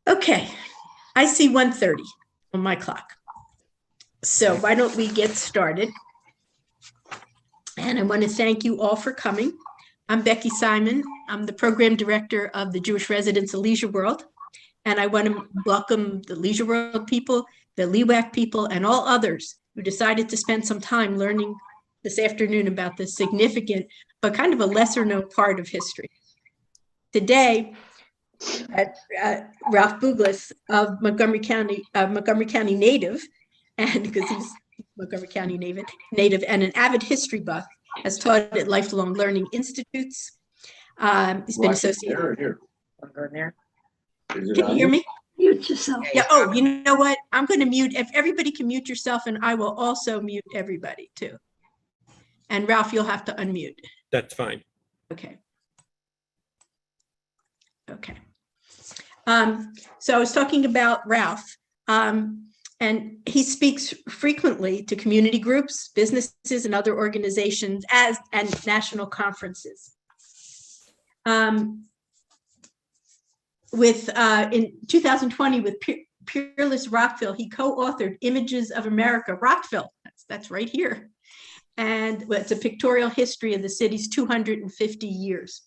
Okay, I see 1:30 on my clock. So why don't we get started? And I want to thank you all for coming. I'm Becky Simon. I'm the program director of the Jewish Residents of Leisure World. And I want to welcome the Leisure World people, the LEWAC people, and all others who decided to spend some time learning this afternoon about this significant, but kind of a lesser known part of history. Today, Ralph Buglas of Montgomery County native, and because he's Montgomery County native and an avid history buff, has taught at Lifelong Learning Institutes. He's been associated. Here. Go there. Can you hear me? Mute yourself. Yeah. Oh, you know what? I'm going to mute. If everybody can mute yourself, and I will also mute everybody too. And Ralph, you'll have to unmute. That's fine. Okay. Okay. So I was talking about Ralph, and he speaks frequently to community groups, businesses, and other organizations and national conferences. In 2020 with Peerless Rockville, he co-authored Images of America, Rockville, that's right here. And it's a pictorial history of the city's 250 years.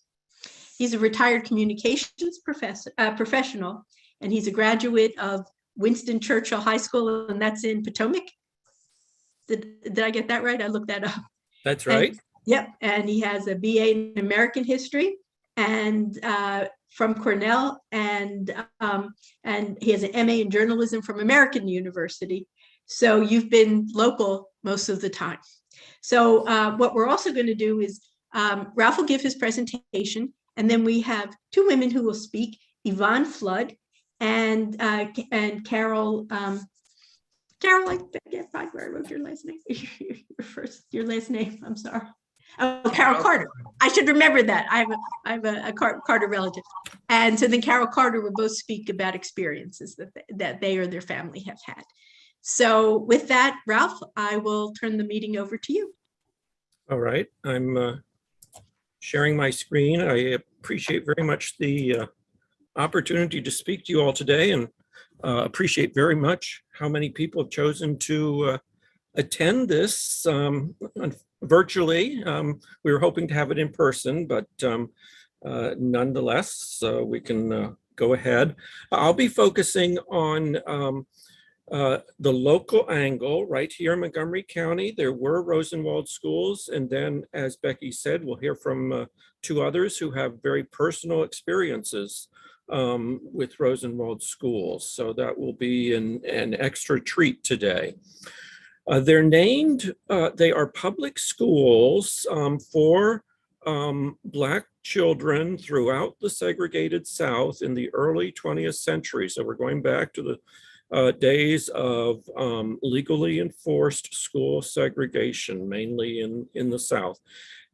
He's a retired communications professional, and he's a graduate of Winston Churchill High School, and that's in Potomac. Did I get that right? I looked that up. That's right. Yep, and he has a BA in American history and from Cornell, and he has an MA in journalism from American University. So you've been local most of the time. So what we're also going to do is Ralph will give his presentation, and then we have two women who will speak, Yvonne Flood and Carol. Carol, I can't find where I wrote your last name. Your last name. I'm sorry. Oh, Carol Carter. I should remember that. I have a Carter relative, and so then Carol Carter will both speak about experiences that they or their family have had. So with that, Ralph, I will turn the meeting over to you. All right. I'm sharing my screen. I appreciate very much the opportunity to speak to you all today, and appreciate very much how many people have chosen to attend this virtually. We were hoping to have it in person, but nonetheless, we can go ahead. I'll be focusing on the local angle right here in Montgomery County. There were Rosenwald Schools, and then, as Becky said, we'll hear from two others who have very personal experiences with Rosenwald Schools. So that will be an extra treat today. They're named, they are public schools for Black children throughout the segregated South in the early 20th century. So we're going back to the days of legally enforced school segregation, mainly in the South.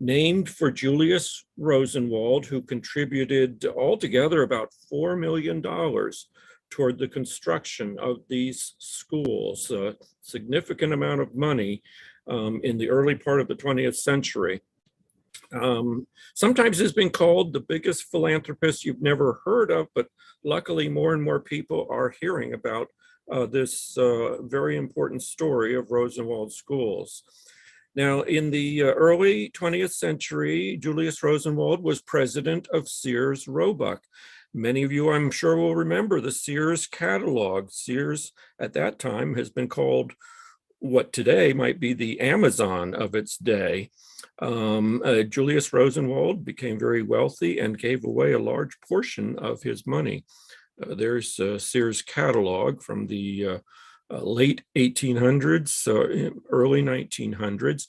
Named for Julius Rosenwald, who contributed altogether about $4 million toward the construction of these schools, a significant amount of money in the early part of the 20th century. Sometimes has been called the biggest philanthropist you've never heard of, but luckily more and more people are hearing about this very important story of Rosenwald Schools. Now, in the early 20th century, Julius Rosenwald was president of Sears Roebuck. Many of you, I'm sure, will remember the Sears catalog. Sears, at that time, has been called what today might be the Amazon of its day. Julius Rosenwald became very wealthy and gave away a large portion of his money. There's Sears catalog from the late 1800s, early 1900s.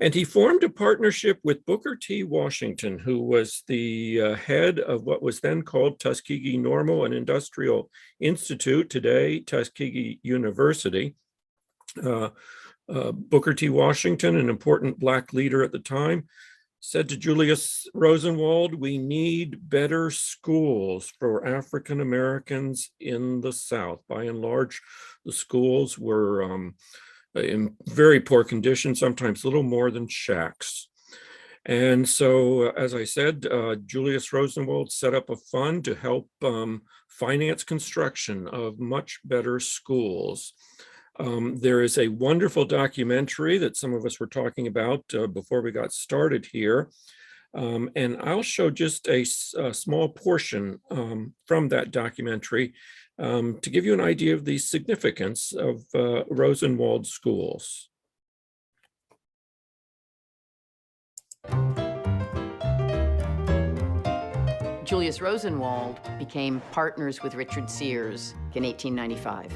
And he formed a partnership with Booker T. Washington, who was the head of what was then called Tuskegee Normal and Industrial Institute, today Tuskegee University. Booker T. Washington, an important Black leader at the time, said to Julius Rosenwald, "We need better schools for African Americans in the South." By and large, the schools were in very poor condition, sometimes little more than shacks. And so, as I said, Julius Rosenwald set up a fund to help finance construction of much better schools. There is a wonderful documentary that some of us were talking about before we got started here. And I'll show just a small portion from that documentary to give you an idea of the significance of Rosenwald Schools. Julius Rosenwald became partners with Richard Sears in 1895.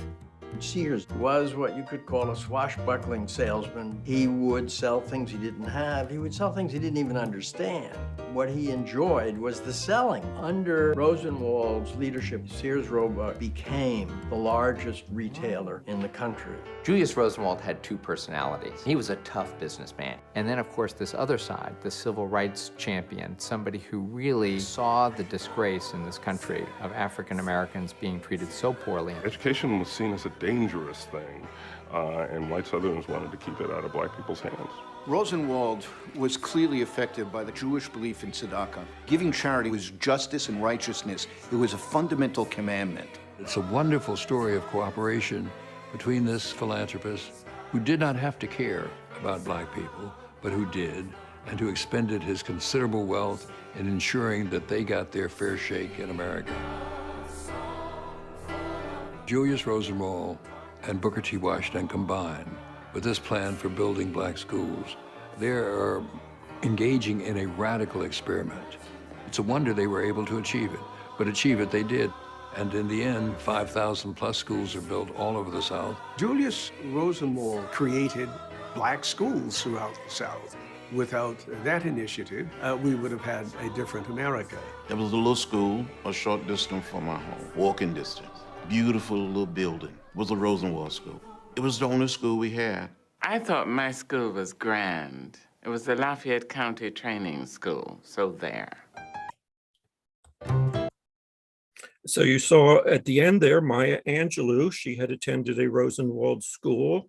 Sears was what you could call a swashbuckling salesman. He would sell things he didn't have. He would sell things he didn't even understand. What he enjoyed was the selling. Under Rosenwald's leadership, Sears Roebuck became the largest retailer in the country. Julius Rosenwald had two personalities. He was a tough businessman. And then, of course, this other side, the civil rights champion, somebody who really saw the disgrace in this country of African Americans being treated so poorly. Education was seen as a dangerous thing, and white Southerners wanted to keep it out of black people's hands. Rosenwald was clearly affected by the Jewish belief in tzedakah. Giving charity was justice and righteousness. It was a fundamental commandment. It's a wonderful story of cooperation between this philanthropist who did not have to care about black people, but who did, and who expended his considerable wealth in ensuring that they got their fair shake in America. Julius Rosenwald and Booker T. Washington combined with this plan for building black schools. They are engaging in a radical experiment. It's a wonder they were able to achieve it, but achieve it they did. And in the end, 5,000 plus schools are built all over the South. Julius Rosenwald created black schools throughout the South. Without that initiative, we would have had a different America. There was a little school a short distance from my home, walking distance. Beautiful little building. It was a Rosenwald school. It was the only school we had. I thought my school was grand. It was the Lafayette County Training School, so there. So you saw at the end there, Maya Angelou. She had attended a Rosenwald school,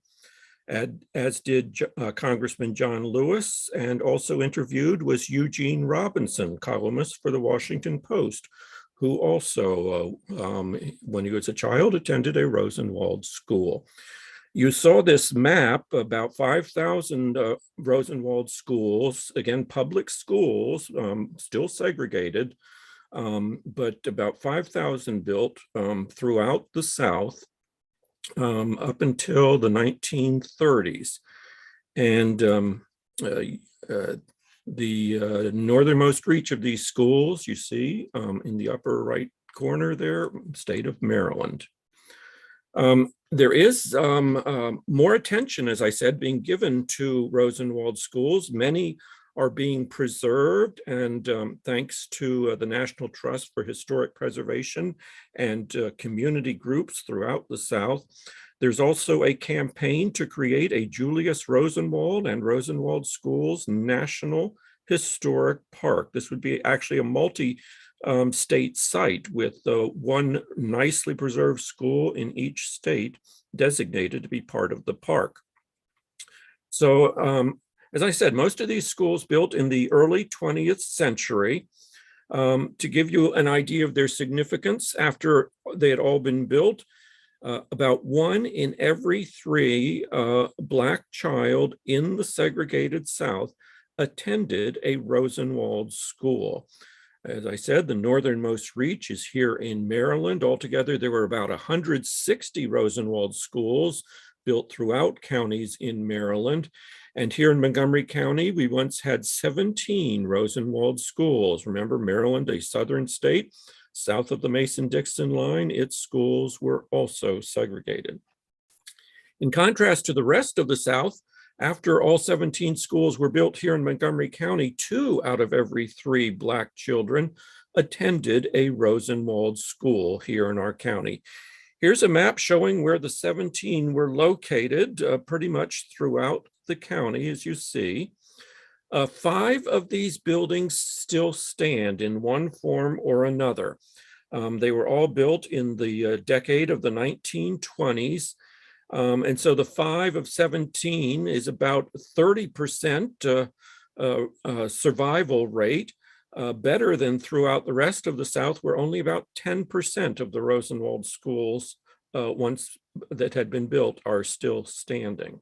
as did Congressman John Lewis, and also interviewed was Eugene Robinson, columnist for the Washington Post, who also, when he was a child, attended a Rosenwald school. You saw this map, about 5,000 Rosenwald schools, again, public schools, still segregated, but about 5,000 built throughout the South up until the 1930s. And the northernmost reach of these schools, you see in the upper right corner there, state of Maryland. There is more attention, as I said, being given to Rosenwald schools. Many are being preserved, and thanks to the National Trust for Historic Preservation and community groups throughout the South. There's also a campaign to create a Julius Rosenwald and Rosenwald Schools National Historic Park. This would be actually a multi-state site with one nicely preserved school in each state designated to be part of the park. So, as I said, most of these schools built in the early 20th century. To give you an idea of their significance, after they had all been built, about 1 in every 3 Black child in the segregated South attended a Rosenwald school. As I said, the northernmost reach is here in Maryland. Altogether, there were about 160 Rosenwald schools built throughout counties in Maryland. And here in Montgomery County, we once had 17 Rosenwald schools. Remember, Maryland, a southern state, south of the Mason-Dixon line, its schools were also segregated. In contrast to the rest of the South, after all 17 schools were built here in Montgomery County, 2 out of every 3 Black children attended a Rosenwald school here in our county. Here's a map showing where the 17 were located pretty much throughout the county, as you see. 5 of these buildings still stand in one form or another. They were all built in the decade of the 1920s. And so the 5 of 17 is about 30% survival rate, better than throughout the rest of the South, where only about 10% of the Rosenwald schools, once that had been built, are still standing.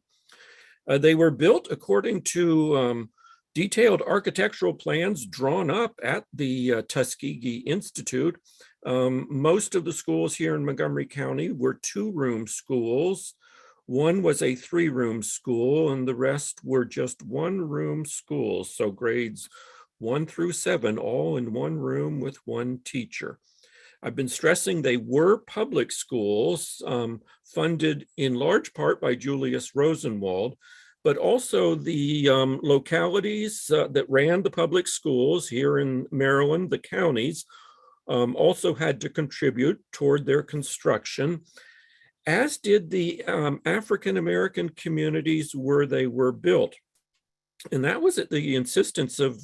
They were built according to detailed architectural plans drawn up at the Tuskegee Institute. Most of the schools here in Montgomery County were 2-room schools. One was a 3-room school, and the rest were just 1-room schools. So grades 1 through 7, all in 1 room with 1 teacher. I've been stressing they were public schools, funded in large part by Julius Rosenwald, but also the localities that ran the public schools here in Maryland, the counties, also had to contribute toward their construction, as did the African-American communities where they were built. And that was at the insistence of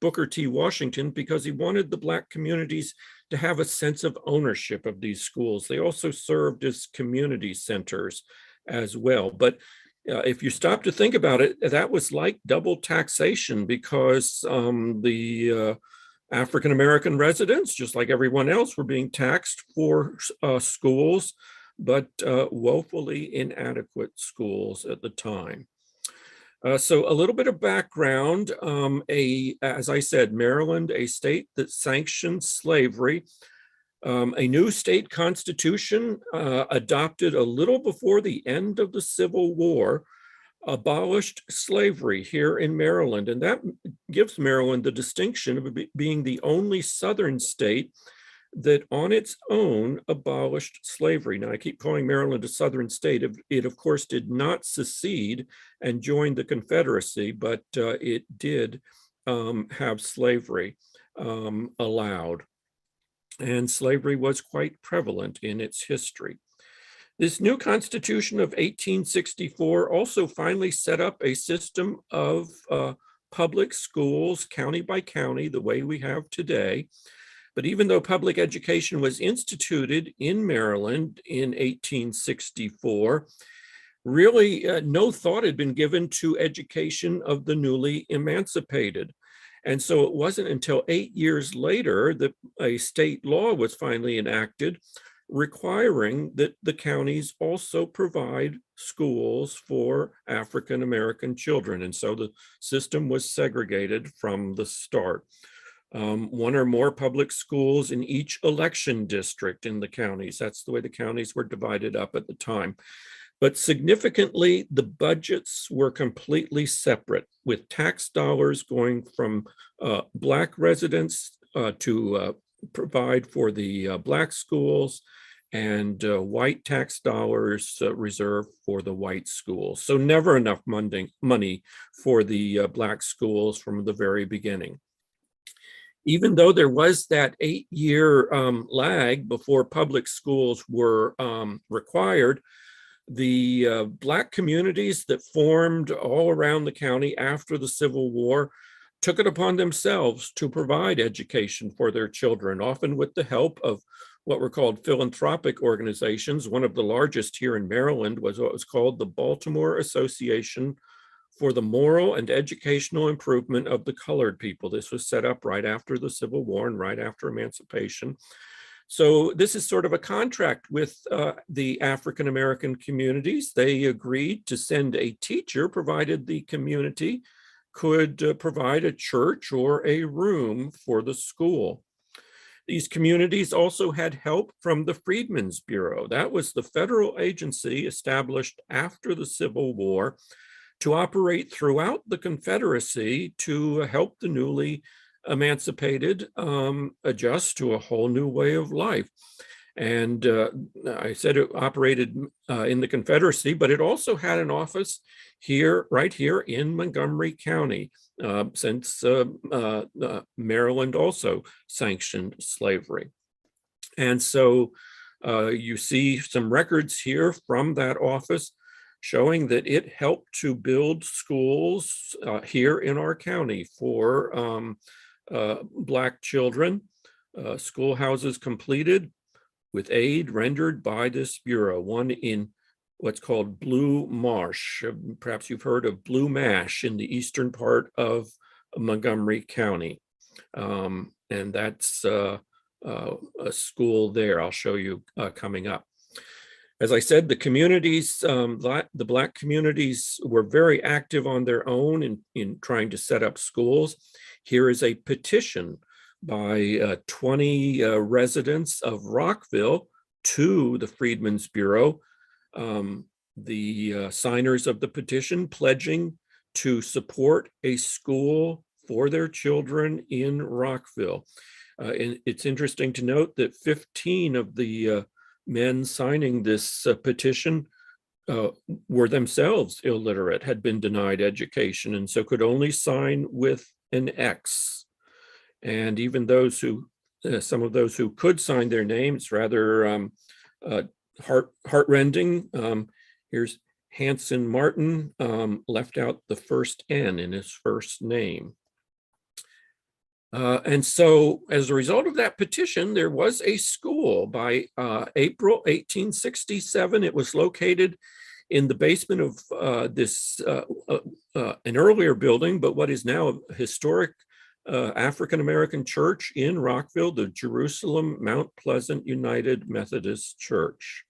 Booker T. Washington, because he wanted the Black communities to have a sense of ownership of these schools. They also served as community centers as well. But if you stop to think about it, that was like double taxation, because the African-American residents, just like everyone else, were being taxed for schools, but woefully inadequate schools at the time. So a little bit of background, as I said, Maryland, a state that sanctioned slavery. A new state constitution adopted a little before the end of the Civil War abolished slavery here in Maryland. And that gives Maryland the distinction of being the only Southern state that on its own abolished slavery. Now, I keep calling Maryland a Southern state. It of course did not secede and join the Confederacy, but it did have slavery allowed. And slavery was quite prevalent in its history. This new Constitution of 1864 also finally set up a system of public schools, county by county, the way we have today. But even though public education was instituted in Maryland in 1864, really no thought had been given to education of the newly emancipated. And so it wasn't until 8 years later that a state law was finally enacted requiring that the counties also provide schools for African-American children. And so the system was segregated from the start. 1 or more public schools in each election district in the counties. That's the way the counties were divided up at the time. But significantly, the budgets were completely separate, with tax dollars going from Black residents to provide for the Black schools, and white tax dollars reserved for the white schools. So never enough money for the Black schools from the very beginning. Even though there was that 8-year lag before public schools were required, the Black communities that formed all around the county after the Civil War took it upon themselves to provide education for their children, often with the help of what were called philanthropic organizations. One of the largest here in Maryland was what was called the Baltimore Association for the Moral and Educational Improvement of the Colored People. This was set up right after the Civil War and right after emancipation. So this is sort of a contract with the African-American communities. They agreed to send a teacher, provided the community could provide a church or a room for the school. These communities also had help from the Freedmen's Bureau. That was the federal agency established after the Civil War to operate throughout the Confederacy to help the newly emancipated adjust to a whole new way of life. And I said it operated in the Confederacy, but it also had an office here, right here in Montgomery County, since Maryland also sanctioned slavery. And so you see some records here from that office showing that it helped to build schools here in our county for Black children, schoolhouses completed with aid rendered by this bureau, one in what's called Blue Marsh. Perhaps you've heard of Blue Mash in the eastern part of Montgomery County. And that's a school there I'll show you coming up. As I said, the communities, the Black communities were very active on their own in trying to set up schools. Here is a petition by 20 residents of Rockville to the Freedmen's Bureau. The signers of the petition pledging to support a school for their children in Rockville. And it's interesting to note that 15 of the men signing this petition were themselves illiterate, had been denied education, and so could only sign with an X. And even those who, some of those who could sign their names, rather heartrending. Here's Hanson Martin, left out the first N in his first name. And so as a result of that petition, there was a school by April 1867. It was located in the basement of this, an earlier building, but what is now a historic African-American church in Rockville, the Jerusalem Mount Pleasant United Methodist Church.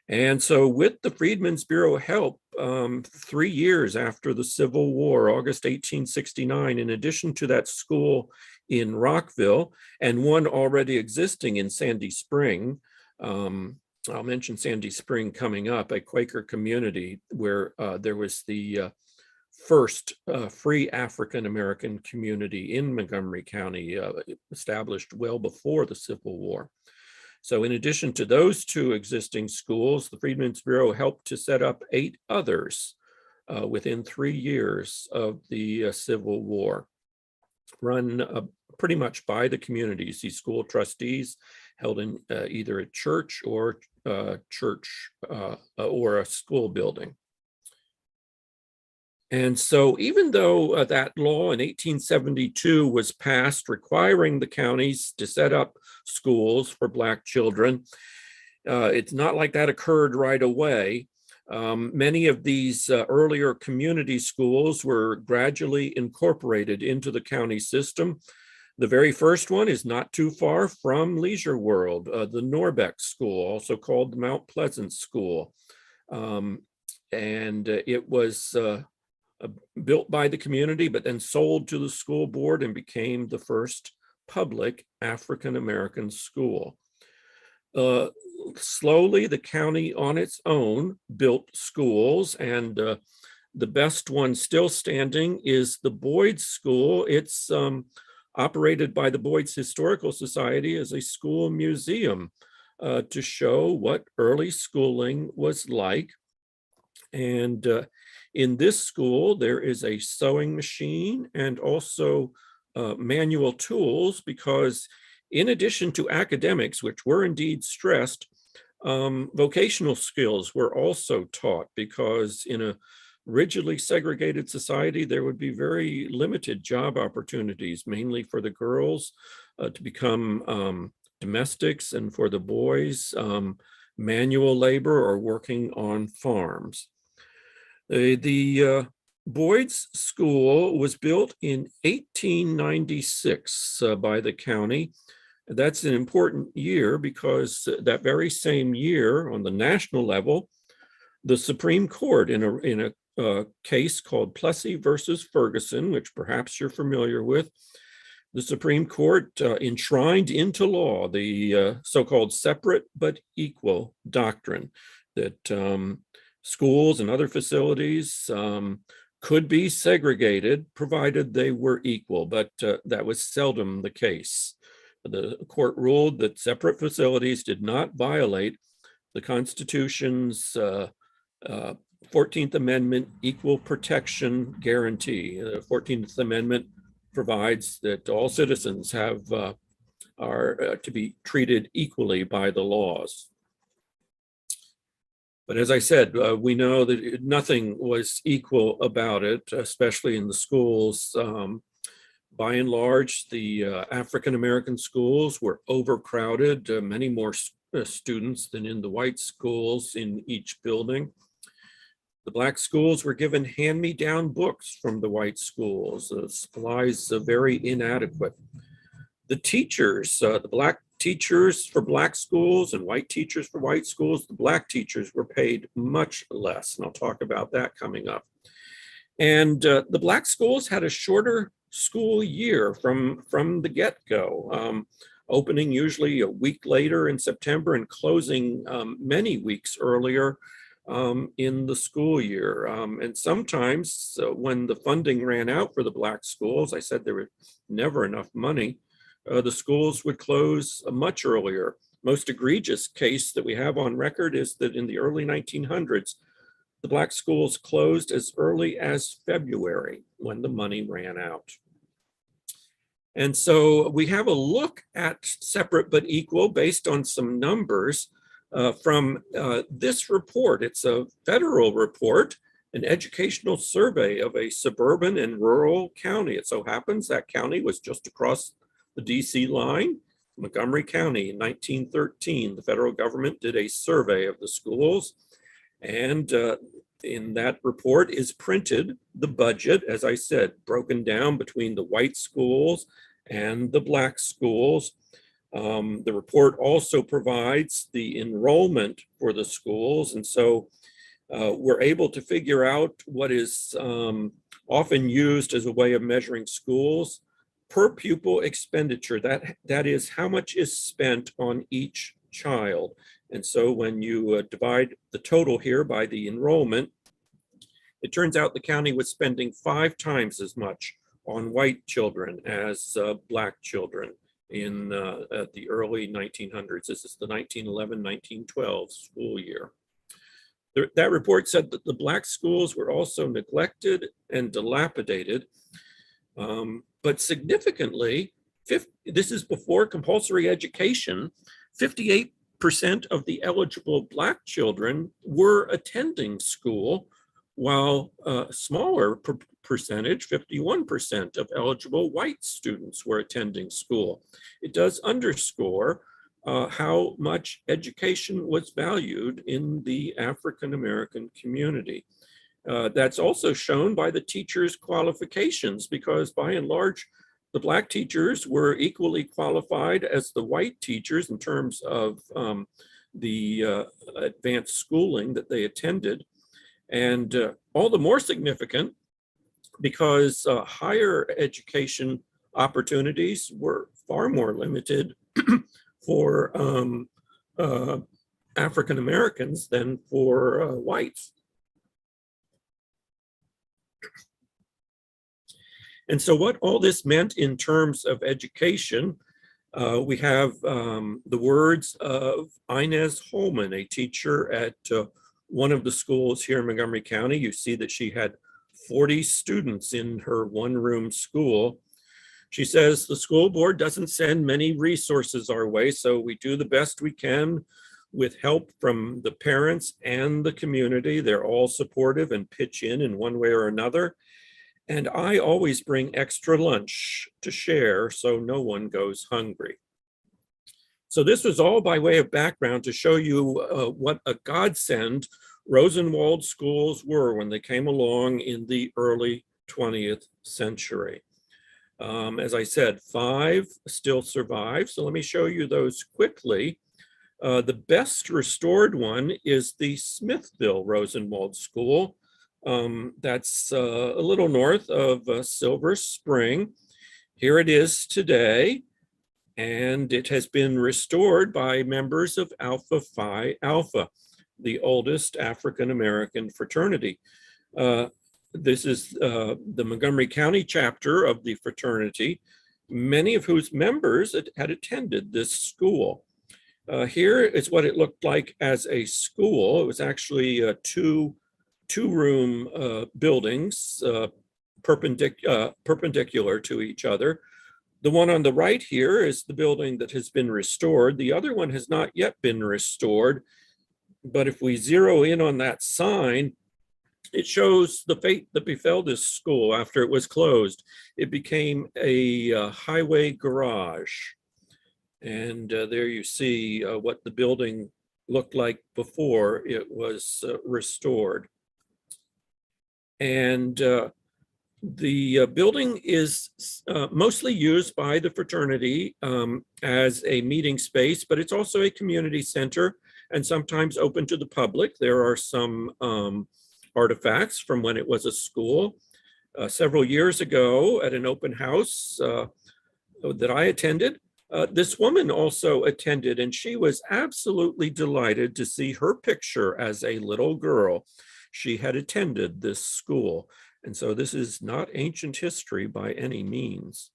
And so with the Freedmen's Bureau help, 3 years after the Civil War, August 1869, in addition to that school in Rockville and one already existing in Sandy Spring, I'll mention Sandy Spring coming up, a Quaker community where there was the first free African-American community in Montgomery County, established well before the Civil War. So in addition to those two existing schools, the Freedmen's Bureau helped to set up 8 others within 3 years of the Civil War, run pretty much by the communities. These school trustees held in either a church or a school building. And so even though that law in 1872 was passed requiring the counties to set up schools for Black children, it's not like that occurred right away. Many of these earlier community schools were gradually incorporated into the county system. The very first one is not too far from Leisure World, the Norbeck School, also called the Mount Pleasant School. And it was built by the community, but then sold to the school board and became the first public African-American school. Slowly, the county on its own built schools, and the best one still standing is the Boyd's School. It's operated by the Boyd's Historical Society as a school museum to show what early schooling was like. And in this school, there is a sewing machine and also manual tools, because in addition to academics, which were indeed stressed, vocational skills were also taught, because in a rigidly segregated society, there would be very limited job opportunities, mainly for the girls to become domestics, and for the boys, manual labor or working on farms. The Boyd's School was built in 1896 by the county. That's an important year because that very same year, on the national level, the Supreme Court, in a case called Plessy versus Ferguson, which perhaps you're familiar with, the Supreme Court enshrined into law the so-called separate but equal doctrine that schools and other facilities could be segregated provided they were equal, but that was seldom the case. The court ruled that separate facilities did not violate the Constitution's 14th Amendment equal protection guarantee. The 14th Amendment provides that all citizens are to be treated equally by the laws. But as I said, we know that nothing was equal about it, especially in the schools. By and large, the African-American schools were overcrowded. Many more students than in the white schools in each building. The black schools were given hand-me-down books from the white schools. The supplies very inadequate. The teachers, the black teachers for black schools and white teachers for white schools, the black teachers were paid much less, and I'll talk about that coming up. And the black schools had a shorter school year from the get-go, opening usually a week later in September and closing many weeks earlier in the school year. And sometimes when the funding ran out for the black schools, I said there was never enough money, the schools would close much earlier. Most egregious case that we have on record is that in the early 1900s, the black schools closed as early as February when the money ran out. And so we have a look at separate but equal based on some numbers from this report. It's a federal report, an educational survey of a suburban and rural county. It so happens that county was just across the DC line, Montgomery County. In 1913, the federal government did a survey of the schools, and in that report is printed the budget, as I said, broken down between the white schools and the black schools. The report also provides the enrollment for the schools, and so we're able to figure out what is often used as a way of measuring schools: per pupil expenditure. That is how much is spent on each child. And so when you divide the total here by the enrollment, it turns out the county was spending 5 times as much on white children as black children in at the early 1900s. This is the 1911-1912 school year. That report said that the black schools were also neglected and dilapidated. But significantly, this is before compulsory education, 58% of the eligible black children were attending school, while a smaller percentage, 51% of eligible white students were attending school. It does underscore how much education was valued in the African-American community. That's also shown by the teachers' qualifications, because by and large, the black teachers were equally qualified as the white teachers in terms of the advanced schooling that they attended. And all the more significant because higher education opportunities were far more limited for African Americans than for whites. And so what all this meant in terms of education, we have the words of Inez Holman, a teacher at one of the schools here in Montgomery County. You see that she had 40 students in her one-room school. She says, the school board doesn't send many resources our way, so we do the best we can with help from the parents and the community. They're all supportive and pitch in one way or another. And I always bring extra lunch to share so no one goes hungry. So this was all by way of background to show you what a godsend Rosenwald schools were when they came along in the early 20th century. As I said, 5 still survive. So let me show you those quickly. The best restored one is the Smithville Rosenwald School. That's a little north of Silver Spring. Here it is today, and it has been restored by members of Alpha Phi Alpha, the oldest African-American fraternity. This is the Montgomery County chapter of the fraternity, many of whose members had attended this school. Here is what it looked like as a school. It was actually two-room buildings perpendicular to each other. The one on the right here is the building that has been restored. The other one has not yet been restored, but if we zero in on that sign, it shows the fate that befell this school after it was closed. It became a highway garage. And there you see what the building looked like before it was restored. And the building is mostly used by the fraternity as a meeting space, but it's also a community center and sometimes open to the public. There are some artifacts from when it was a school. Several years ago at an open house that I attended, this woman also attended, and she was absolutely delighted to see her picture as a little girl. She had attended this school. And so this is not ancient history by any means.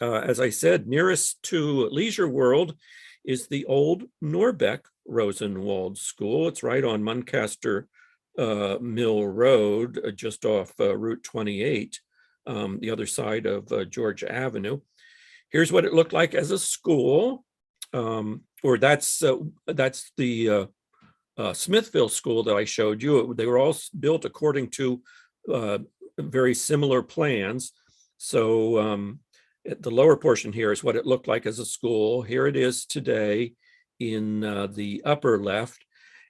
As I said, nearest to Leisure World is the old Norbeck Rosenwald School. It's right on Muncaster Mill Road, just off Route 28, the other side of Georgia Avenue. Here's what it looked like as a school, or that's the Smithville School that I showed you. They were all built according to very similar plans. So the lower portion here is what it looked like as a school. Here it is today in the upper left.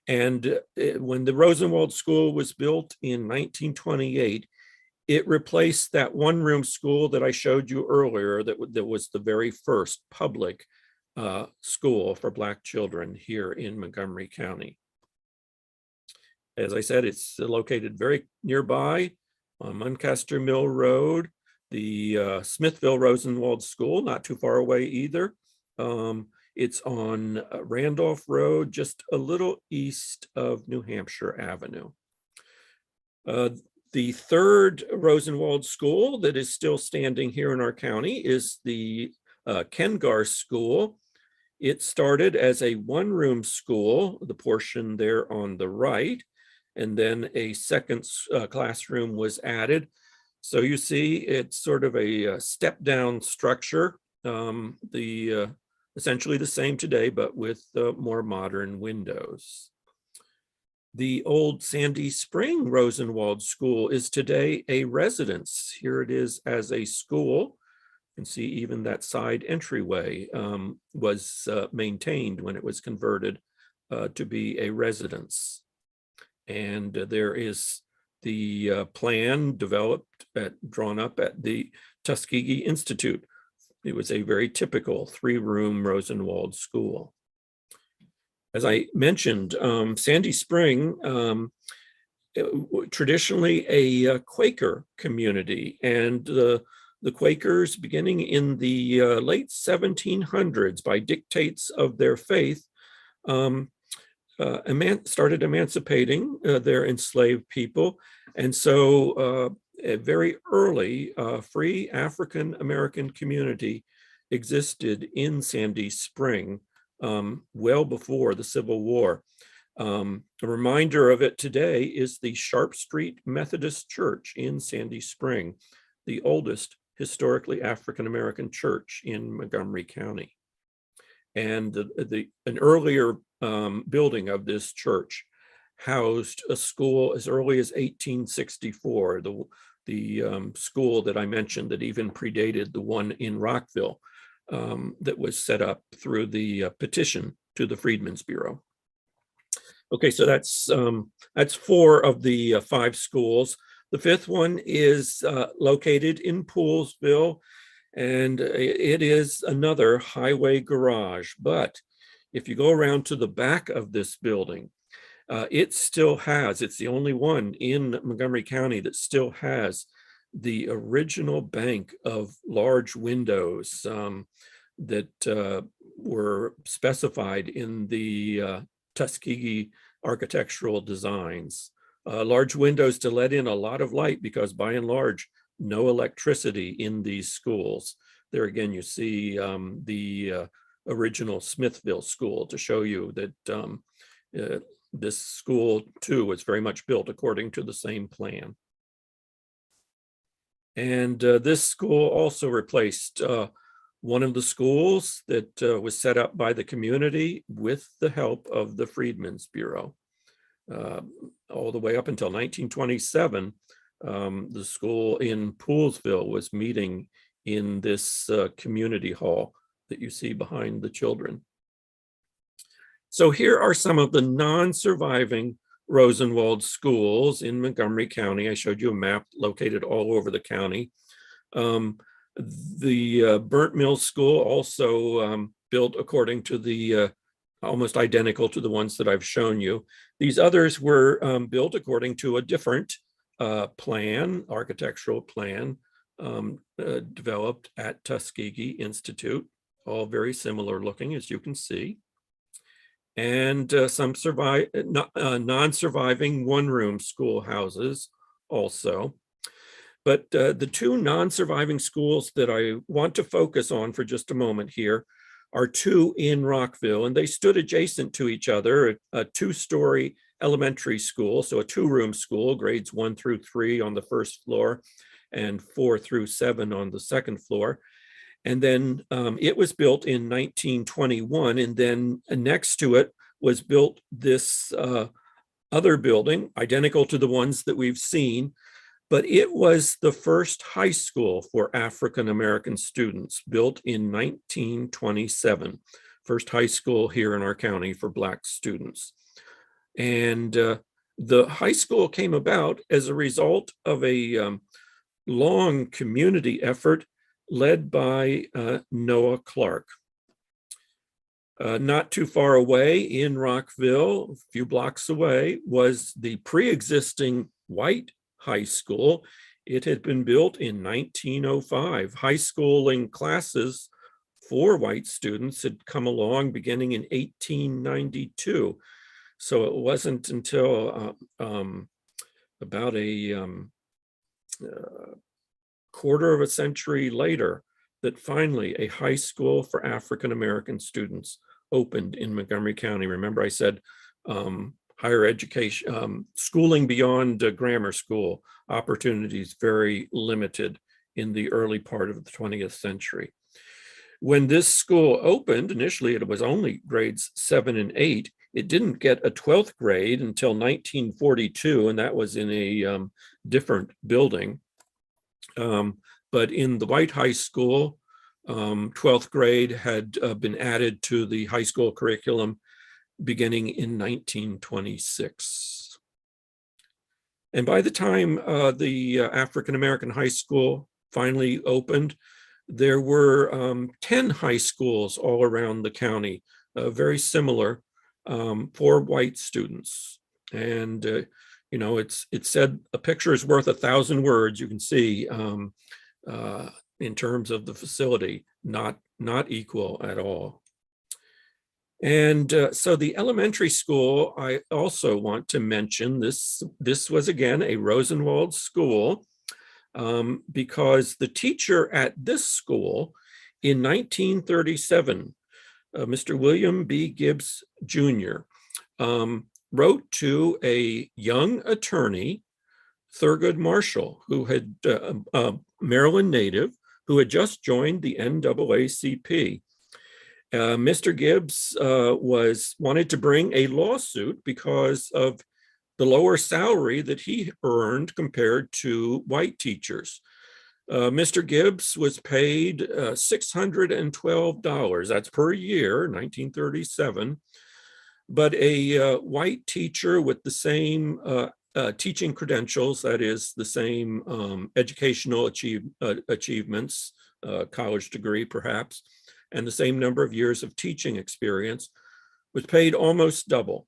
And when the Rosenwald School was built in 1928, it replaced that one-room school that I showed you earlier that was the very first public school for Black children here in Montgomery County. As I said, it's located very nearby on Muncaster Mill Road, the Smithville Rosenwald School, not too far away either. It's on Randolph Road, just a little east of New Hampshire Avenue. The third Rosenwald School that is still standing here in our county is the Kengar School. It started as a one-room school, the portion there on the right, and then a second classroom was added. So you see it's sort of a step-down structure, essentially the same today, but with more modern windows. The old Sandy Spring Rosenwald School is today a residence. Here it is as a school. You can see even that side entryway was maintained when it was converted to be a residence. And there is the plan drawn up at the Tuskegee Institute. It was a very typical three-room Rosenwald school. As I mentioned, Sandy Spring, traditionally a Quaker community, and the Quakers, beginning in the late 1700s, by dictates of their faith, started emancipating their enslaved people. And so a very early free African American community existed in Sandy Spring well before the Civil War. A reminder of it today is the Sharp Street Methodist Church in Sandy Spring, the oldest historically African American church in Montgomery County. And an earlier building of this church housed a school as early as 1864, the school that I mentioned that even predated the one in Rockville that was set up through the petition to the Freedmen's Bureau. Okay, so that's 4 of the 5 schools. The 5th one is located in Poolesville, and it is another highway garage. But if you go around to the back of this building, it still has, it's the only one in Montgomery County that still has the original bank of large windows that were specified in the Tuskegee architectural designs. Large windows to let in a lot of light because by and large, no electricity in these schools. There again, you see the original Smithville School to show you that this school too was very much built according to the same plan. And this school also replaced one of the schools that was set up by the community with the help of the Freedmen's Bureau. All the way up until 1927, the school in Poolesville was meeting in this community hall that you see behind the children. So here are some of the non-surviving Rosenwald schools in Montgomery County. I showed you a map located all over the county. The Burnt Mill School, also built according to the almost identical to the ones that I've shown you. These others were built according to a different architectural plan developed at Tuskegee Institute, all very similar looking, as you can see. And some non-surviving one-room schoolhouses also. But the two non-surviving schools that I want to focus on for just a moment here are two in Rockville, and they stood adjacent to each other, a two-story elementary school, so a two-room school, grades 1 through 3 on the first floor and 4 through 7 on the second floor. And then it was built in 1921, and then next to it was built this other building, identical to the ones that we've seen, but it was the first high school for African-American students, built in 1927, first high school here in our county for Black students. And the high school came about as a result of a long community effort led by Noah Clark. Not too far away in Rockville, a few blocks away, was the pre-existing white high school. It had been built in 1905. High schooling classes for white students had come along beginning in 1892. So it wasn't until about a quarter of a century later that finally a high school for African-American students opened in Montgomery County. Remember, I said higher education, schooling beyond grammar school opportunities very limited in the early part of the 20th century. When this school opened, initially it was only grades 7 and 8. It didn't get a 12th grade until 1942, and that was in a different building. But in the white high school, 12th grade had been added to the high school curriculum beginning in 1926. And by the time the African-American high school finally opened, there were 10 high schools all around the county, very similar for white students. And you know, it's said a picture is worth 1,000 words. You can see in terms of the facility, not equal at all. And so the elementary school, I also want to mention this was again a Rosenwald school, because the teacher at this school in 1937, Mr. William B. Gibbs Jr., wrote to a young attorney, Thurgood Marshall, who had a Maryland native, who had just joined the NAACP. Mr. Gibbs wanted to bring a lawsuit because of the lower salary that he earned compared to white teachers. Mr. Gibbs was paid $612, that's per year, 1937, but a white teacher with the same teaching credentials, that is the same educational achievements, college degree perhaps, and the same number of years of teaching experience, was paid almost double.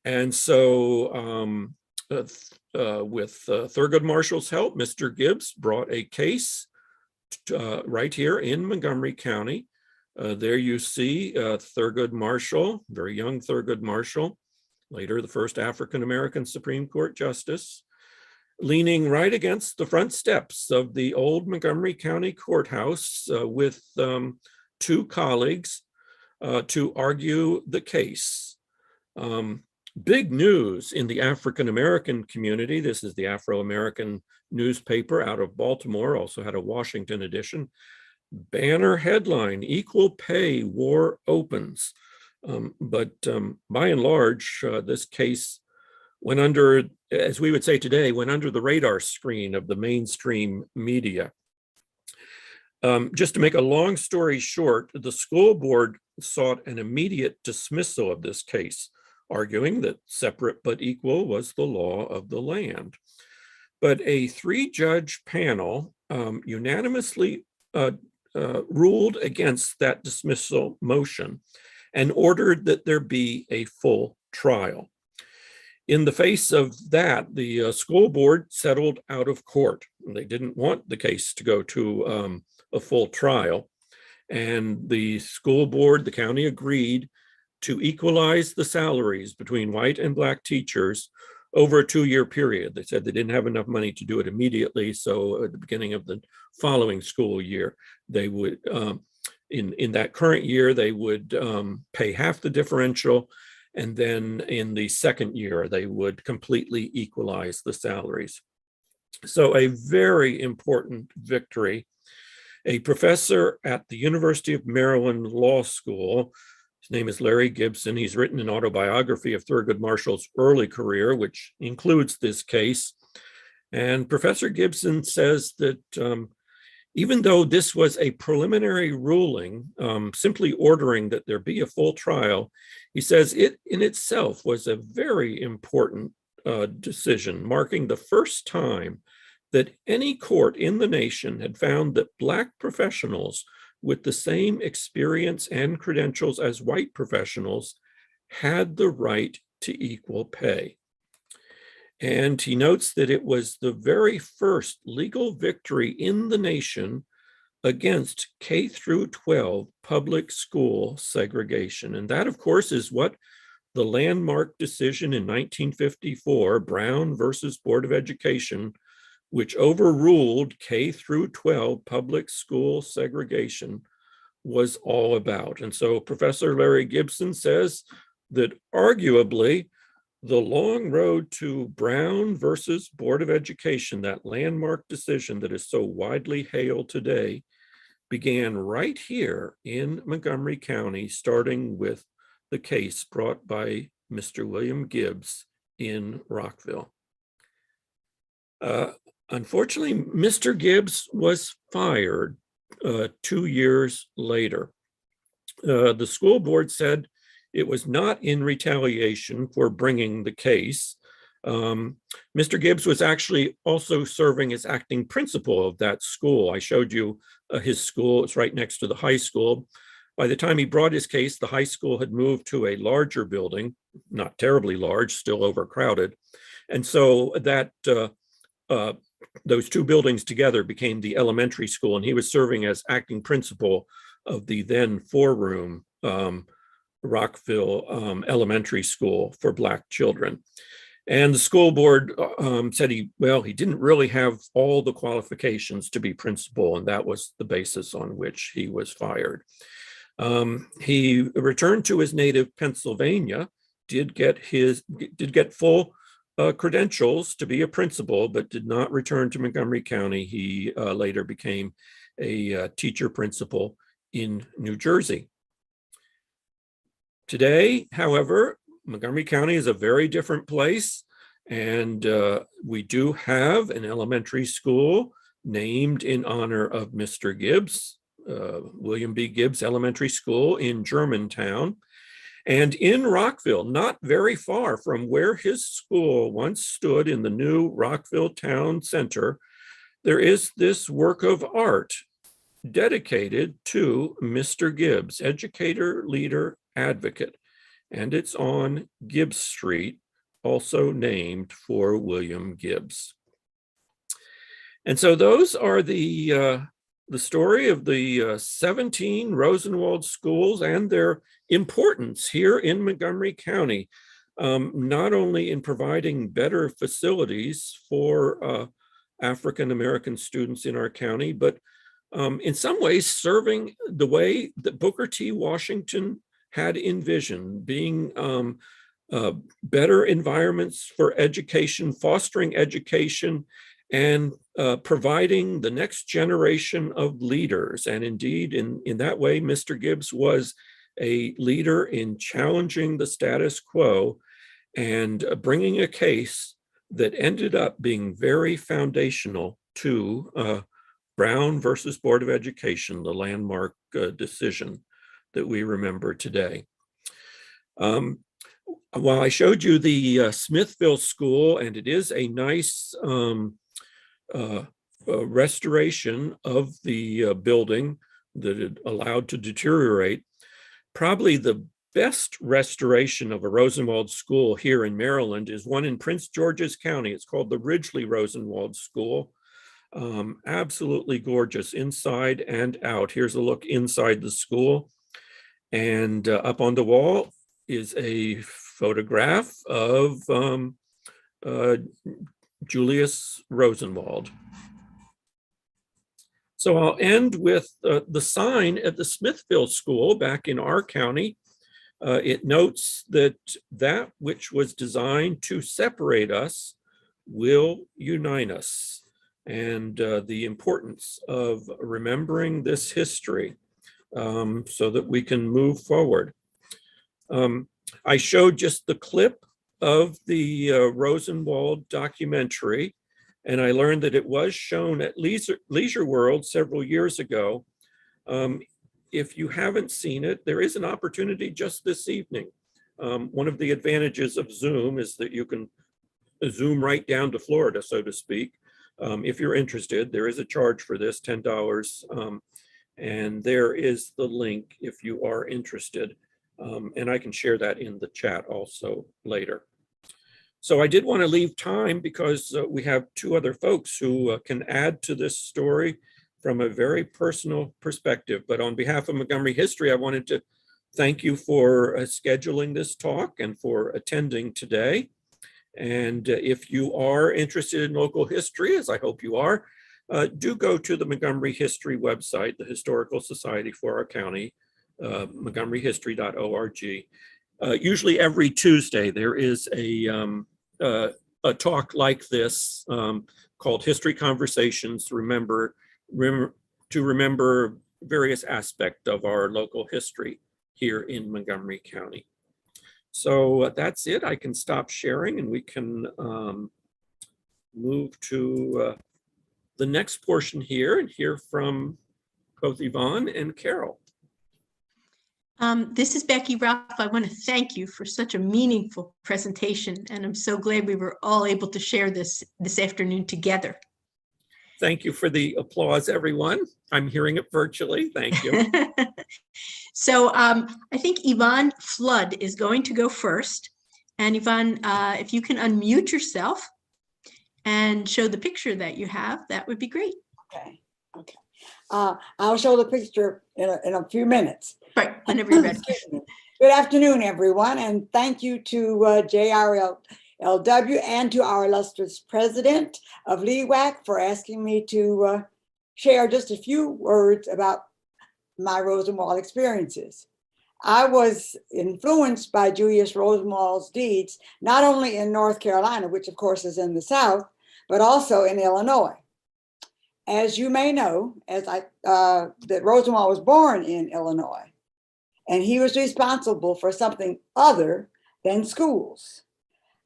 And so with Thurgood Marshall's help, Mr. Gibbs brought a case right here in Montgomery County. There you see Thurgood Marshall, very young Thurgood Marshall, later the first African-American Supreme Court Justice, leaning right against the front steps of the old Montgomery County Courthouse with two colleagues to argue the case. Big news in the African-American community. This is the Afro-American newspaper out of Baltimore, also had a Washington edition. Banner headline, equal pay, war opens. But by and large, this case went under, as we would say today, went under the radar screen of the mainstream media. Just to make a long story short, the school board sought an immediate dismissal of this case, arguing that separate but equal was the law of the land. But a 3-judge panel unanimously ruled against that dismissal motion and ordered that there be a full trial. In the face of that, the school board settled out of court. They didn't want the case to go to a full trial. And the school board, the county, agreed to equalize the salaries between white and Black teachers over a 2-year period. They said they didn't have enough money to do it immediately. So at the beginning of the following school year, they would, in that current year, they would pay half the differential. And then in the second year, they would completely equalize the salaries. So a very important victory. A professor at the University of Maryland Law School, his name is Larry Gibson. He's written an autobiography of Thurgood Marshall's early career, which includes this case. And Professor Gibson says that even though this was a preliminary ruling, simply ordering that there be a full trial, he says it in itself was a very important decision, marking the first time that any court in the nation had found that Black professionals with the same experience and credentials as white professionals had the right to equal pay. And he notes that it was the very first legal victory in the nation against K through 12 public school segregation. And that, of course, is what the landmark decision in 1954, Brown versus Board of Education, which overruled K through 12 public school segregation, was all about. And so Professor Larry Gibson says that arguably the long road to Brown versus Board of Education, that landmark decision that is so widely hailed today, began right here in Montgomery County, starting with the case brought by Mr. William Gibbs in Rockville. Unfortunately, Mr. Gibbs was fired 2 years later. The school board said it was not in retaliation for bringing the case. Mr. Gibbs was actually also serving as acting principal of that school. I showed you his school. It's right next to the high school. By the time he brought his case, the high school had moved to a larger building, not terribly large, still overcrowded. And so that those two buildings together became the elementary school, and he was serving as acting principal of the then 4-room Rockville Elementary School for Black children. And the school board said he didn't really have all the qualifications to be principal, and that was the basis on which he was fired. He returned to his native Pennsylvania, did get full credentials to be a principal, but did not return to Montgomery County. He later became a teacher principal in New Jersey. Today, however, Montgomery County is a very different place, and we do have an elementary school named in honor of Mr. Gibbs, William B. Gibbs Elementary School in Germantown. And in Rockville, not very far from where his school once stood in the new Rockville Town Center, there is this work of art dedicated to Mr. Gibbs, educator, leader, advocate. And it's on Gibbs Street, also named for William Gibbs. And so those are the story of the 17 Rosenwald schools and their importance here in Montgomery County, not only in providing better facilities for African-American students in our county, but in some ways serving the way that Booker T. Washington had envisioned, being better environments for education, fostering education, and providing the next generation of leaders. And indeed, in that way, Mr. Gibbs was a leader in challenging the status quo and bringing a case that ended up being very foundational to Brown versus Board of Education, the landmark decision that we remember today. While I showed you the Smithville School, and it is a nice restoration of the building that it allowed to deteriorate, probably the best restoration of a Rosenwald school here in Maryland is one in Prince George's County. It's called the Ridgely Rosenwald School. Absolutely gorgeous inside and out. Here's a look inside the school. And up on the wall is a photograph of Julius Rosenwald. So I'll end with the sign at the Smithville School back in our county. It notes that that which was designed to separate us will unite us, and the importance of remembering this history so that we can move forward. I showed just the clip of the Rosenwald documentary, and I learned that it was shown at Leisure World several years ago. If you haven't seen it, there is an opportunity just this evening. One of the advantages of Zoom is that you can Zoom right down to Florida, so to speak. If you're interested, there is a charge for this, $10. And there is the link if you are interested. And I can share that in the chat also later. So I did want to leave time because we have two other folks who can add to this story from a very personal perspective. But on behalf of Montgomery History, I wanted to thank you for scheduling this talk and for attending today. And if you are interested in local history, as I hope you are, do go to the Montgomery History website, the Historical Society for our county, montgomeryhistory.org. Usually every Tuesday, there is a talk like this called History Conversations to remember various aspects of our local history here in Montgomery County. So that's it. I can stop sharing and we can move to the next portion here and hear from both Yvonne and Carol. This is Becky Ruff. I want to thank you for such a meaningful presentation, and I'm so glad we were all able to share this afternoon together. Thank you for the applause, everyone. I'm hearing it virtually. Thank you. So I think Yvonne Flood is going to go first. And Yvonne, if you can unmute yourself and show the picture that you have, that would be great. Okay. I'll show the picture in a few minutes. Right, whenever you're ready. Good afternoon, everyone, and thank you to JRLW and to our illustrious president of LEWAC for asking me to share just a few words about my Rosenwald experiences. I was influenced by Julius Rosenwald's deeds, not only in North Carolina, which of course is in the South, but also in Illinois. As you may know, that Rosenwald was born in Illinois, and he was responsible for something other than schools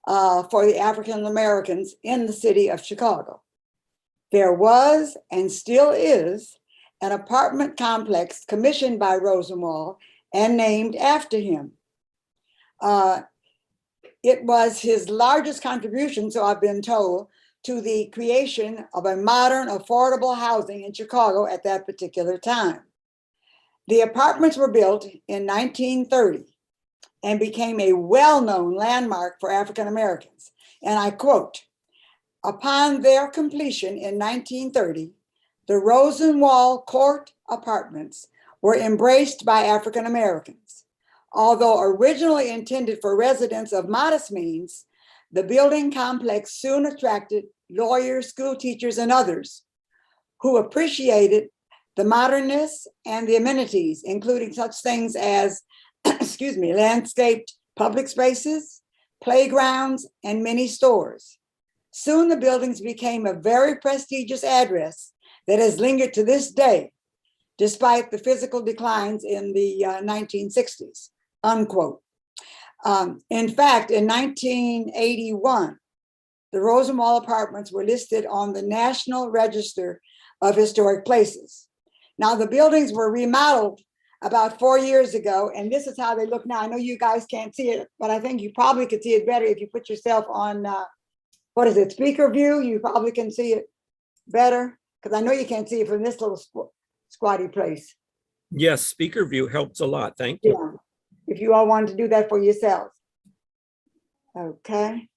for the African Americans in the city of Chicago. There was and still is an apartment complex commissioned by Rosenwald and named after him. It was his largest contribution, so I've been told, to the creation of a modern, affordable housing in Chicago at that particular time. The apartments were built in 1930 and became a well-known landmark for African Americans. And I quote, "Upon their completion in 1930, the Rosenwald Court apartments were embraced by African Americans. Although originally intended for residents of modest means, the building complex soon attracted lawyers, school teachers, and others who appreciated the modernness and the amenities, including such things as, landscaped public spaces, playgrounds, and many stores. Soon the buildings became a very prestigious address that has lingered to this day, despite the physical declines in the 1960s, unquote. In fact, in 1981, the Rosenwald apartments were listed on the National Register of historic places. Now, the buildings were remodeled about 4 years ago, and this is how they look now. I know you guys can't see it, but I think you probably could see it better if you put yourself on, what is it, speaker view? You probably can see it better, because I know you can't see it from this little squatty place. Yes, speaker view helps a lot. Thank you. Yeah, if you all wanted to do that for yourselves. Okay.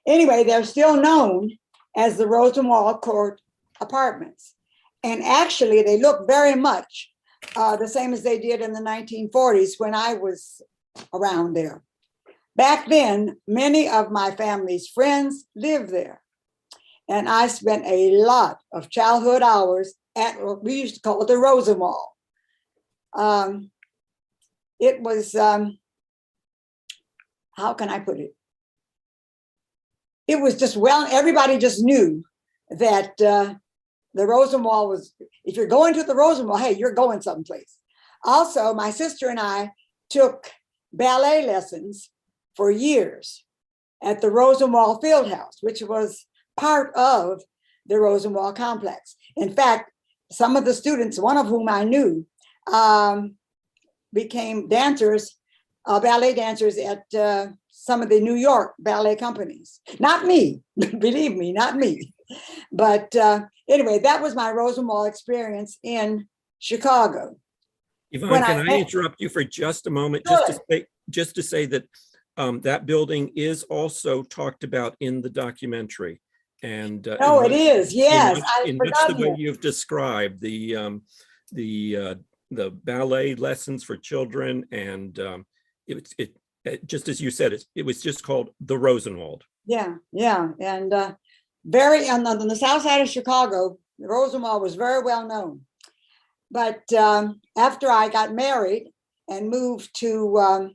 Anyway, they're still known as the Rosenwald Court Apartments. And actually, they look very much the same as they did in the 1940s when I was around there. Back then, many of my family's friends lived there. And I spent a lot of childhood hours at what we used to call the Rosenwald. It was, how can I put it? It was just, well, everybody just knew that the Rosenwald was, if you're going to the Rosenwald, hey, you're going someplace. Also, my sister and I took ballet lessons for years at the Rosenwald Fieldhouse, which was part of the Rosenwald complex. In fact, some of the students, one of whom I knew, became dancers, ballet dancers at some of the New York ballet companies. Not me, believe me, not me. But anyway, that was my Rosenwald experience in Chicago. Yvonne, can I interrupt you for just a moment? Sure. Just to say that that building is also talked about in the documentary. And it is, yes. In much the way you've described the ballet lessons for children, and it just as you said, it was just called the Rosenwald. Yeah, and very on the south side of Chicago, the Rosenwald was very well known. But after I got married and moved to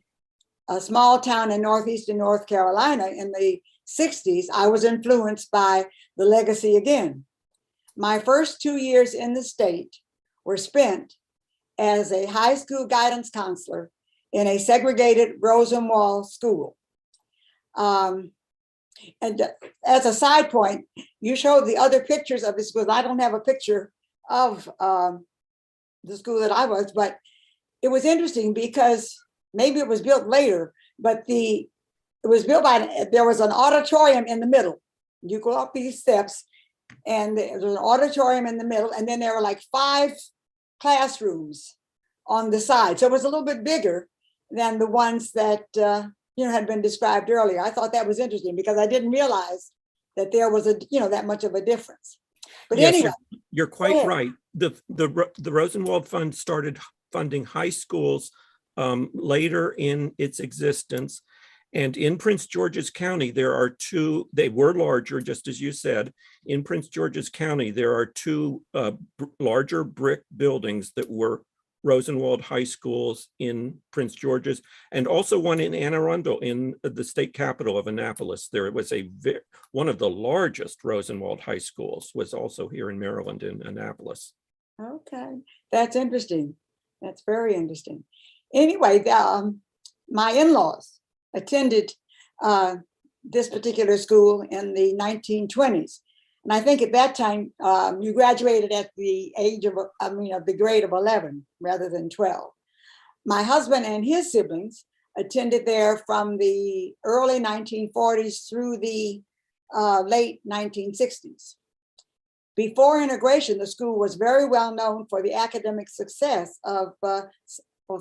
a small town in northeastern North Carolina in the 60s, I was influenced by the legacy again. My first 2 years in the state were spent as a high school guidance counselor in a segregated Rosenwald school. And as a side point, you showed the other pictures of the school. I don't have a picture of the school that I was, but it was interesting because maybe it was built later, but it was built there was an auditorium in the middle. You go up these steps and there was an auditorium in the middle, and then there were like 5 classrooms on the side. So it was a little bit bigger than the ones that had been described earlier. I thought that was interesting because I didn't realize that there was that much of a difference. But yes, anyway, you're quite right. The Rosenwald Fund started funding high schools later in its existence. And in Prince George's County, there are 2, they were larger, just as you said. In Prince George's County, there are 2 larger brick buildings that were Rosenwald High Schools in Prince George's, and also one in Anne Arundel in the state capital of Annapolis. There was one of the largest Rosenwald High Schools was also here in Maryland in Annapolis. Okay, that's interesting. That's very interesting. Anyway, my in-laws attended this particular school in the 1920s. And I think at that time, you graduated at the age of the grade of 11 rather than 12. My husband and his siblings attended there from the early 1940s through the late 1960s. Before integration, the school was very well known for the academic success of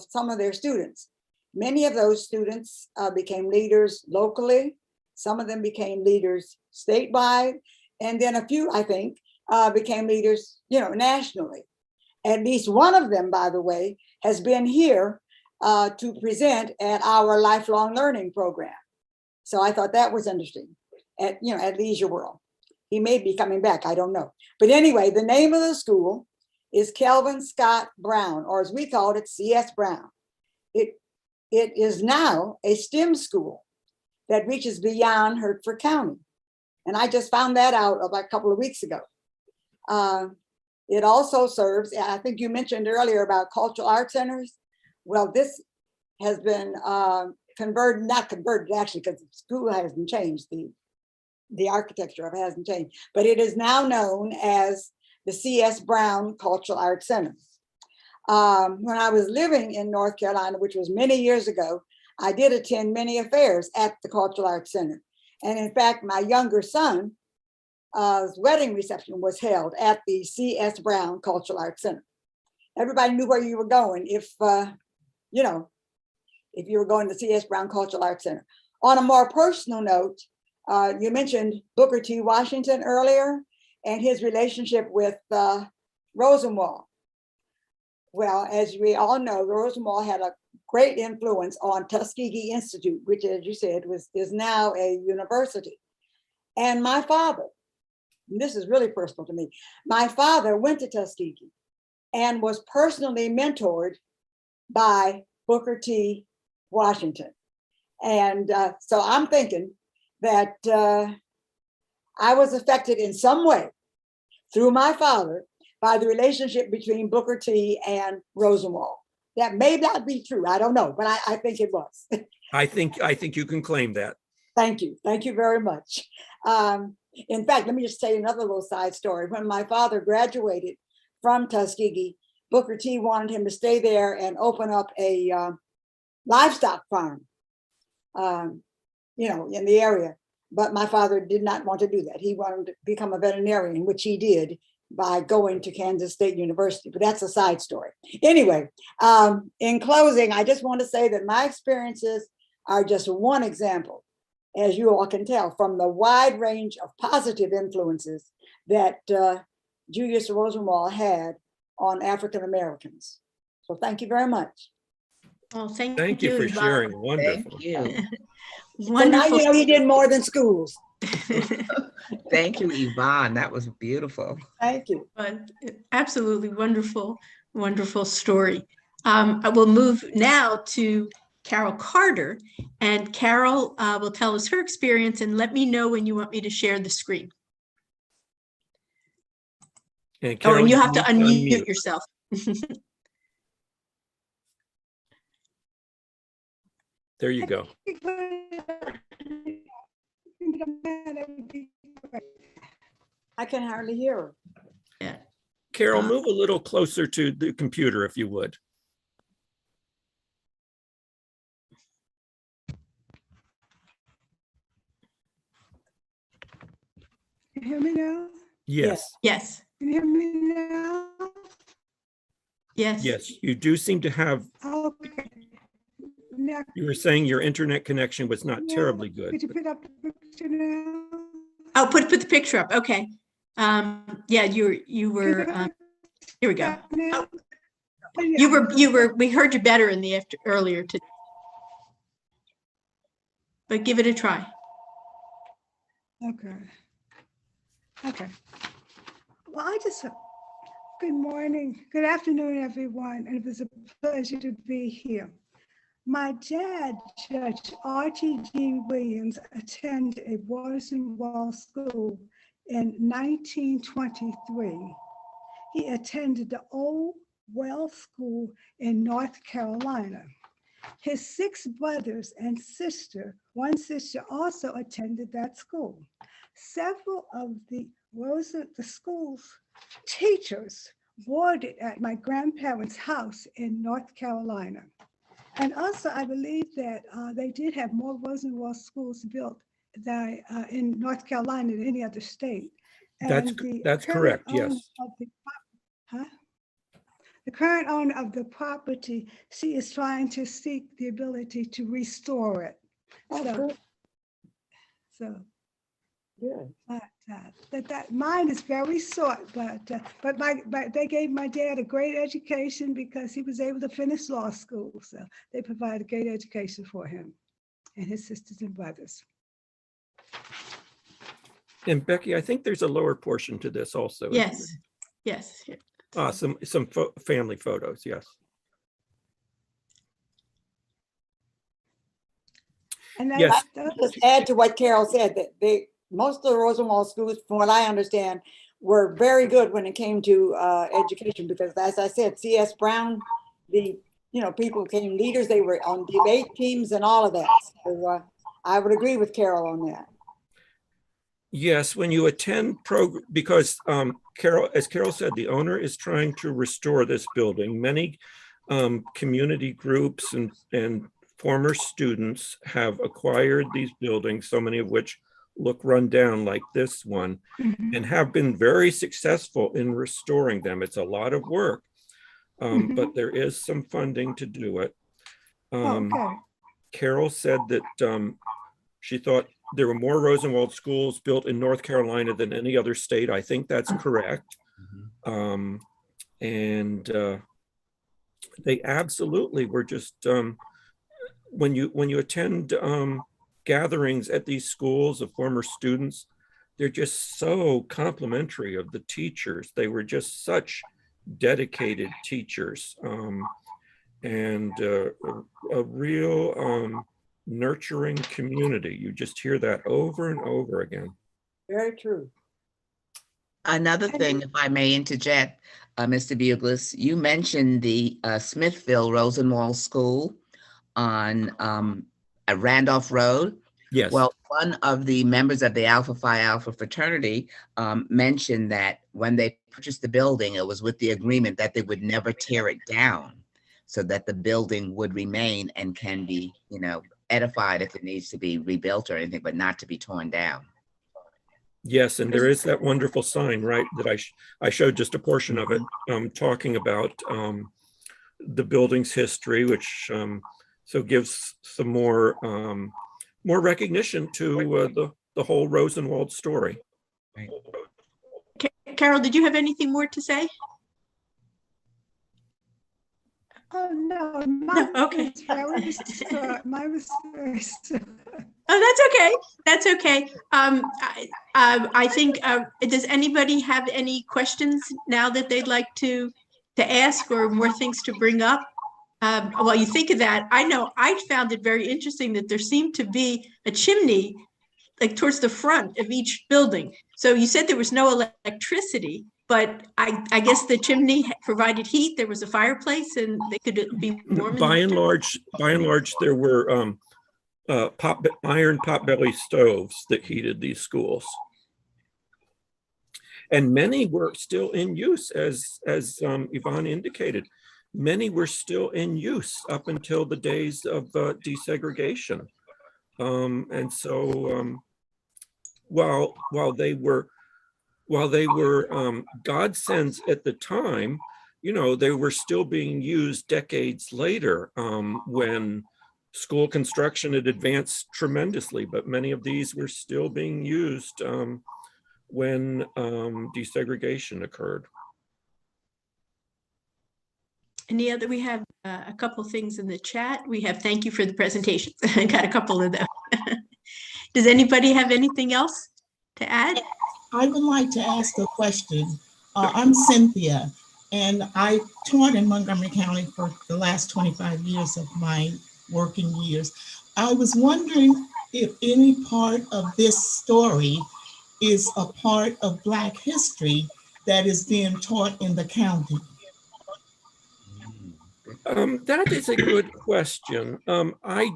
some of their students. Many of those students became leaders locally. Some of them became leaders statewide. And then a few, I think, became leaders, nationally. At least one of them, by the way, has been here to present at our lifelong learning program. So I thought that was interesting at Leisure World. He may be coming back, I don't know. But anyway, the name of the school is Kelvin Scott Brown, or as we called it, C.S. Brown. It is now a STEM school that reaches beyond Hertford County. And I just found that out about a couple of weeks ago. It also serves, I think you mentioned earlier about cultural arts centers. Well, this has been not converted actually, because the school hasn't changed. The architecture of it hasn't changed, but it is now known as the C.S. Brown Cultural Arts Center. When I was living in North Carolina, which was many years ago, I did attend many affairs at the Cultural Arts Center. And in fact, my younger son's wedding reception was held at the C.S. Brown Cultural Arts Center. Everybody knew where you were going if you know, if you were going to the C.S. Brown Cultural Arts Center. On a more personal note, you mentioned Booker T. Washington earlier and his relationship with Rosenwald. Well, as we all know, Rosenwald had a great influence on Tuskegee Institute, which, as you said, is now a university. And my father, and this is really personal to me, my father went to Tuskegee and was personally mentored by Booker T. Washington. And so I'm thinking that I was affected in some way through my father by the relationship between Booker T and Rosenwald. That may not be true, I don't know, but I think it was. I think you can claim that. Thank you very much. In fact, let me just tell you another little side story. When my father graduated from Tuskegee, Booker T wanted him to stay there and open up a livestock farm, you know, in the area. But my father did not want to do that. He wanted to become a veterinarian, which he did by going to Kansas State University, but that's a side story. Anyway, in closing, I just want to say that my experiences are just one example, as you all can tell, from the wide range of positive influences that Julius Rosenwald had on African Americans. So thank you very much. Well, thank you for Yvonne. sharing. Wonderful. Thank you. So now you know he did more than schools. Thank you, Yvonne. That was beautiful. Thank you. But absolutely wonderful, wonderful story. I will move now to Carol Carter, and Carol will tell us her experience, and let me know when you want me to share the screen. And Carol, and you have to need unmute yourself. There you go. I can hardly hear her. Yeah. Carol, move a little closer to the computer if you would. Can you hear me now? Yes. Yes. Can you hear me now? Yes. Yes, you do seem to have, Okay. Now, you were saying your internet connection was not terribly good. could you put up the picture now? Oh, put the picture up. Okay. Yeah, you were. Here we go. Oh, you were. We heard you better in the earlier today. But give it a try. Okay. Okay. Well, good morning, good afternoon, everyone, and it was a pleasure to be here. My dad, Judge R.T.G. Williams, attended a Rosenwald School in 1923. He attended the Old Wells School in North Carolina. His 6 brothers and one sister also attended that school. Several of the school's teachers boarded at my grandparents' house in North Carolina. And also, I believe that they did have more Rosenwald schools built in North Carolina than any other state. And that's correct, yes. The current owner of the property, she is trying to seek the ability to restore it. So that mine is very short, but they gave my dad a great education because he was able to finish law school. So they provided a great education for him and his sisters and brothers. And Becky, I think there's a lower portion to this also. Yes. Yes. Some family photos. Yes. And then yes. Just add to what Carol said, that most of the Rosenwald schools, from what I understand, were very good when it came to education, because as I said, C.S. Brown, people became leaders. They were on debate teams and all of that. So I would agree with Carol on that. Yes, when you attend because as Carol said, the owner is trying to restore this building. Many community groups and former students have acquired these buildings, so many of which look run down like this one, and have been very successful in restoring them. It's a lot of work, but there is some funding to do it. Okay. Carol said that she thought there were more Rosenwald schools built in North Carolina than any other state. I think that's correct. They absolutely were just, when you attend gatherings at these schools of former students, they're just so complimentary of the teachers. They were just such dedicated teachers, and a real nurturing community. You just hear that over and over again. Very true. Another thing, if I may interject, Mr. Bugles, you mentioned the Smithville Rosenwald School on at Randolph Road. Yes. Well, one of the members of the Alpha Phi Alpha fraternity mentioned that when they purchased the building, it was with the agreement that they would never tear it down, so that the building would remain and can be, edified if it needs to be rebuilt or anything, but not to be torn down. Yes, and there is that wonderful sign, right, that I showed just a portion of it, talking about the building's history, which so gives some more recognition to the whole Rosenwald story. Right. Carol, did you have anything more to say? Oh, no, No, okay. Mine was very Oh, that's okay. I think, does anybody have any questions now that they'd like to ask, or more things to bring up? While you think of that, I know I found it very interesting that there seemed to be a chimney like towards the front of each building. So you said there was no electricity, but I guess the chimney provided heat. There was a fireplace, and they could be warm. By and large, there were iron potbelly stoves that heated these schools, and many were still in use, as Yvonne indicated. Many were still in use up until the days of desegregation, and so while they were godsends at the time, they were still being used decades later, when school construction had advanced tremendously, but many of these were still being used when desegregation occurred. Any other? We have a couple things in the chat. We have thank you for the presentation. I got a couple of them. Does anybody have anything else to add? I would like to ask a question. I'm Cynthia, and I taught in Montgomery County for the last 25 years of my working years. I was wondering if any part of this story is a part of Black history that is being taught in the county. That is a good question. I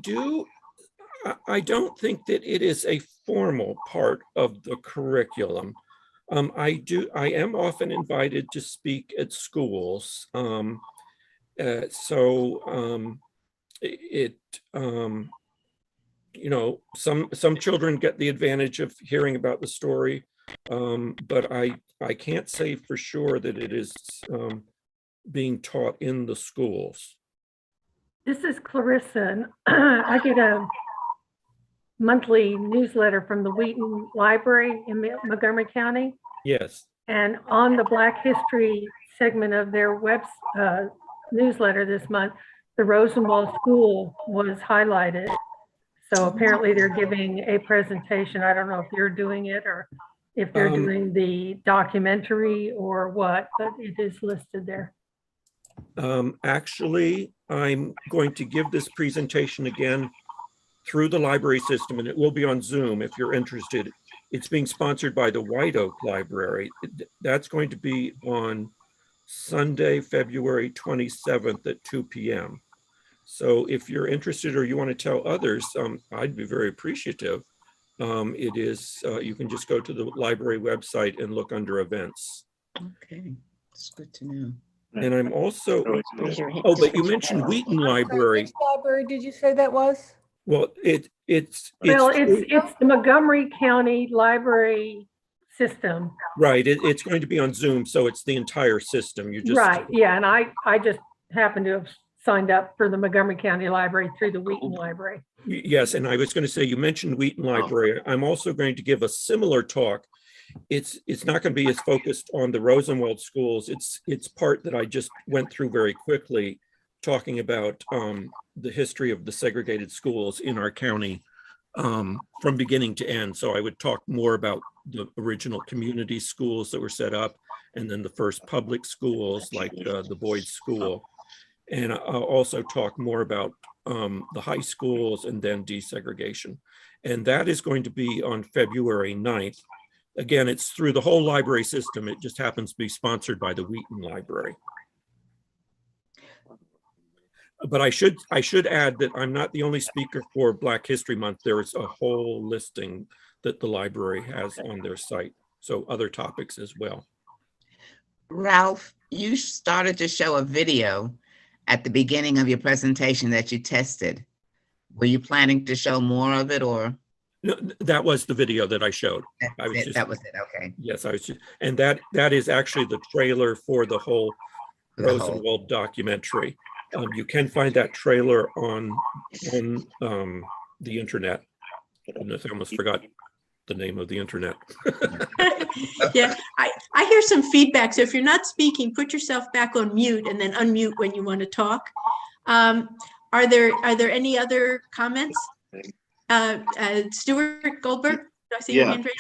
don't think that it is a formal part of the curriculum. I am often invited to speak at schools. Some children get the advantage of hearing about the story, but I can't say for sure that it is being taught in the schools. This is Clarissa, and I get a monthly newsletter from the Wheaton Library in Montgomery County. Yes. And on the Black History segment of their web newsletter this month, the Rosenwald School was highlighted. So apparently they're giving a presentation. I don't know if you're doing it or if they're doing the documentary or what, but it is listed there. Actually, I'm going to give this presentation again through the library system, and it will be on Zoom if you're interested. It's being sponsored by the White Oak Library. That's going to be on Sunday, February 27th at 2 p.m. So if you're interested or you want to tell others, I'd be very appreciative. It is, you can just go to the library website and look under events. Okay, it's good to know. And I'm also, oh, but you mentioned Wheaton Library. Which library did you say that was? Well, it's the Montgomery County Library system. right. It's going to be on Zoom, so it's the entire system. You just Right, yeah, and I just happened to have signed up for the Montgomery County Library through the Wheaton Library. Yes, and I was going to say, you mentioned Wheaton Library. I'm also going to give a similar talk. It's not going to be as focused on the Rosenwald schools. It's part that I just went through very quickly, talking about the history of the segregated schools in our county from beginning to end. So I would talk more about the original community schools that were set up, and then the first public schools like the Boyd School. And I'll also talk more about the high schools and then desegregation. And that is going to be on February 9th. Again, it's through the whole library system. It just happens to be sponsored by the Wheaton Library. But I should add that I'm not the only speaker for Black History Month. There is a whole listing that the library has on their site. So other topics as well. Ralph, you started to show a video at the beginning of your presentation that you tested. Were you planning to show more of it, or? No, that was the video that I showed. That was it, okay. Yes, I was just, and that is actually the trailer for the whole Rosenwald documentary. You can find that trailer on the internet. I almost forgot the name of the internet. Yeah, I hear some feedback. So if you're not speaking, put yourself back on mute and then unmute when you want to talk. Are there any other comments? Stuart Goldberg, do I see your hand raised?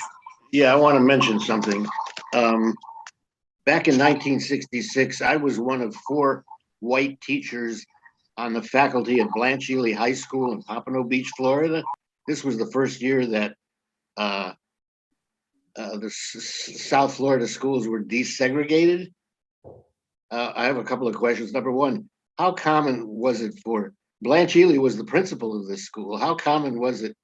Yeah, I want to mention something. Back in 1966, I was one of 4 white teachers on the faculty at Blanche Ely High School in Pompano Beach, Florida. This was the first year that the South Florida schools were desegregated. I have a couple of questions. Number one, how common was it for Blanche Ely was the principal of this school? How common was it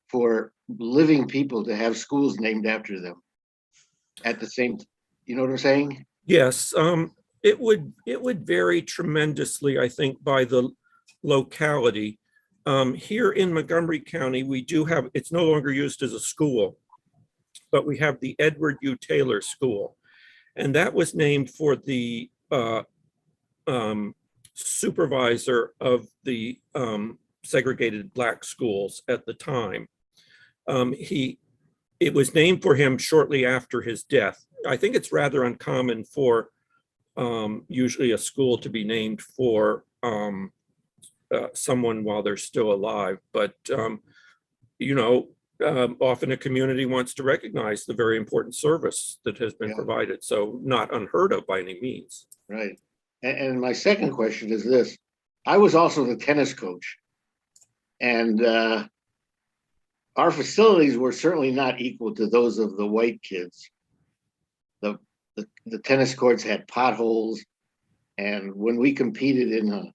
for living people to have schools named after them at the same, you know what I'm saying? Yes, it would vary tremendously, I think, by the locality. Here in Montgomery County, we do have, it's no longer used as a school, but we have the Edward U. Taylor School. And that was named for the supervisor of the segregated Black schools at the time. It was named for him shortly after his death. I think it's rather uncommon for usually a school to be named for someone while they're still alive, but you know, often a community wants to recognize the very important service that has been provided. So not unheard of by any means. Right. And my second question is this. I was also the tennis coach, and our facilities were certainly not equal to those of the white kids. The tennis courts had potholes, and when we competed in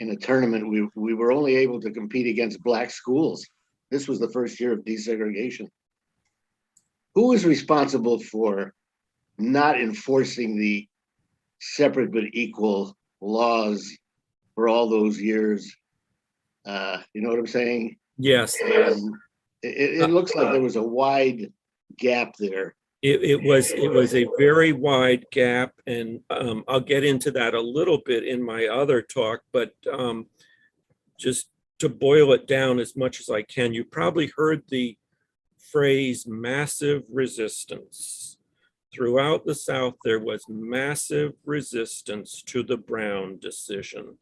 a tournament, we were only able to compete against Black schools. This was the first year of desegregation. Who was responsible for not enforcing the separate but equal laws for all those years? You know what I'm saying? Yes. It looks like there was a wide gap there. It was a very wide gap, and I'll get into that a little bit in my other talk, but just to boil it down as much as I can, you probably heard the phrase massive resistance. Throughout the South, there was massive resistance to the Brown decision.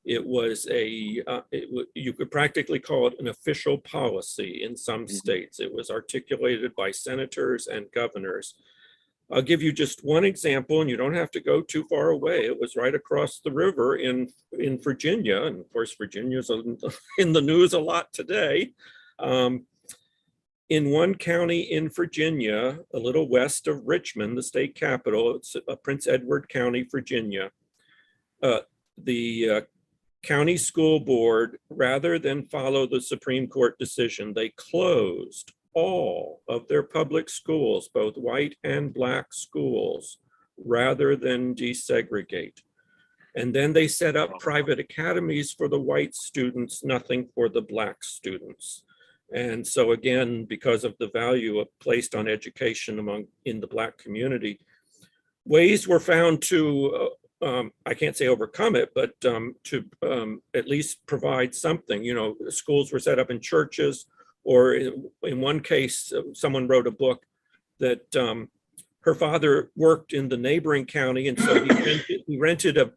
It was you could practically call it an official policy in some states. It was articulated by senators and governors. I'll give you just one example, and you don't have to go too far away. It was right across the river in Virginia, and of course, Virginia's in the news a lot today. In one county in Virginia, a little west of Richmond, the state capital, it's Prince Edward County, Virginia. The county school board, rather than follow the Supreme Court decision, they closed all of their public schools, both white and black schools, rather than desegregate. And then they set up private academies for the white students, nothing for the black students. And so again, because of the value placed on education in the black community, ways were found to, I can't say overcome it, but to at least provide something. You know, schools were set up in churches, or in one case, someone wrote a book that her father worked in the neighboring county, and so he rented a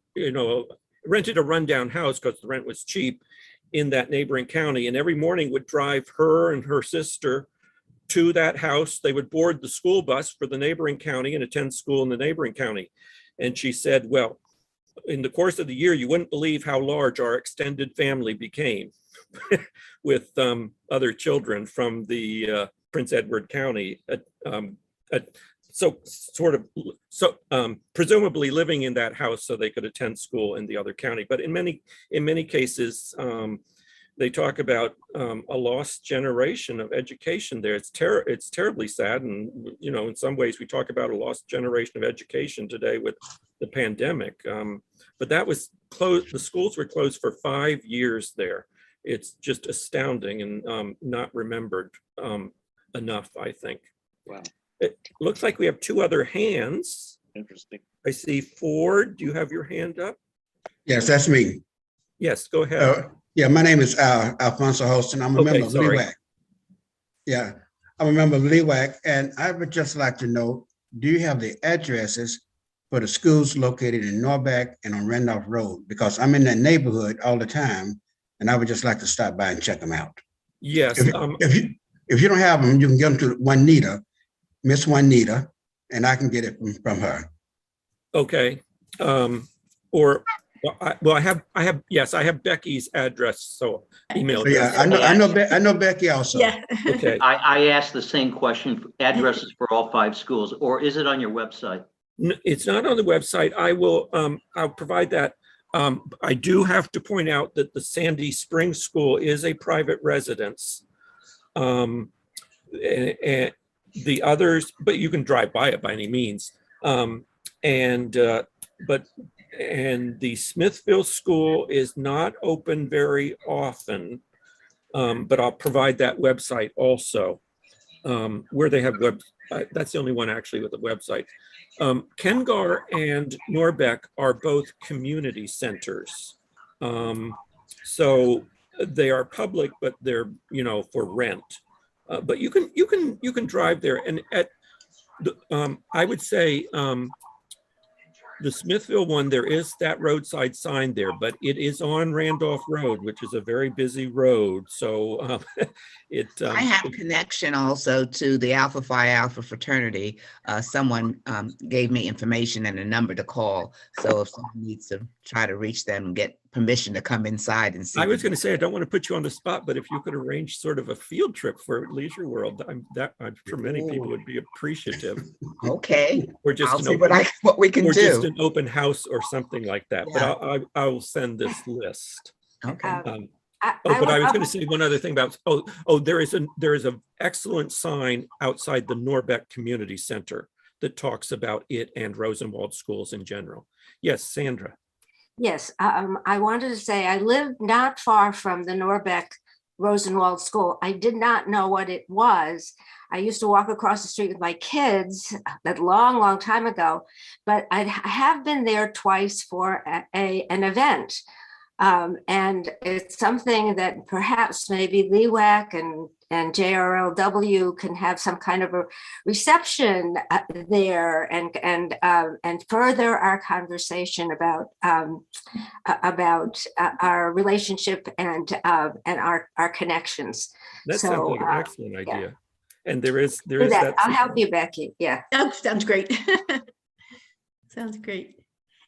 rundown house because the rent was cheap in that neighboring county, and every morning would drive her and her sister to that house. They would board the school bus for the neighboring county and attend school in the neighboring county. And she said, well, in the course of the year, you wouldn't believe how large our extended family became with other children from the Prince Edward County. Presumably living in that house so they could attend school in the other county. But in many cases, they talk about a lost generation of education there. It's terribly sad. And, you know, in some ways we talk about a lost generation of education today with the pandemic. But that was closed. The schools were closed for 5 years there. It's just astounding and not remembered enough, I think. Wow. It looks like we have two other hands. Interesting. I see Ford. Do you have your hand up? Yes, that's me. Yes, go ahead. Yeah, my name is Alfonso Holston. I'm a member of LEWAC. Yeah, I'm a member of LEWAC, and I would just like to know, do you have the addresses for the schools located in Norbeck and on Randolph Road? Because I'm in that neighborhood all the time, and I would just like to stop by and check them out. Yes. If you don't have them, you can get them to Juanita, Miss Juanita, and I can get it from her. Okay. I have Becky's address, so email address. Yeah, I know Becky also. Yeah. Okay. I asked the same question, addresses for all 5 schools, or is it on your website? It's not on the website. I'll provide that. I do have to point out that the Sandy Springs School is a private residence. And the others, but you can drive by it by any means. And the Smithville School is not open very often, but I'll provide that website also, where they have that's the only one actually with a website. Kengar and Norbeck are both community centers. So they are public, but they're, for rent. But you can drive there, and at the, I would say the Smithville one, there is that roadside sign there, but it is on Randolph Road, which is a very busy road. So I have connection also to the Alpha Phi Alpha fraternity. Someone gave me information and a number to call. So if someone needs to try to reach them and get permission to come inside and see. I was going to say, I don't want to put you on the spot, but if you could arrange sort of a field trip for Leisure World, I'm sure many people would be appreciative. Okay. Or just I'll see what we can do. Just an open house or something like that. Yeah. But I will send this list. Okay. I was going to say one other thing about, there is an excellent sign outside the Norbeck Community Center that talks about it and Rosenwald Schools in general. Yes, Sandra. Yes, I wanted to say I lived not far from the Norbeck Rosenwald School. I did not know what it was. I used to walk across the street with my kids that long time ago, but I have been there twice for an event. And it's something that perhaps maybe LEWAC and JRLW can have some kind of a reception there and further our conversation about our relationship and our connections. That sounds like an excellent idea. Yeah. And there is that. I'll help you, Becky. Yeah. That sounds great. Sounds great.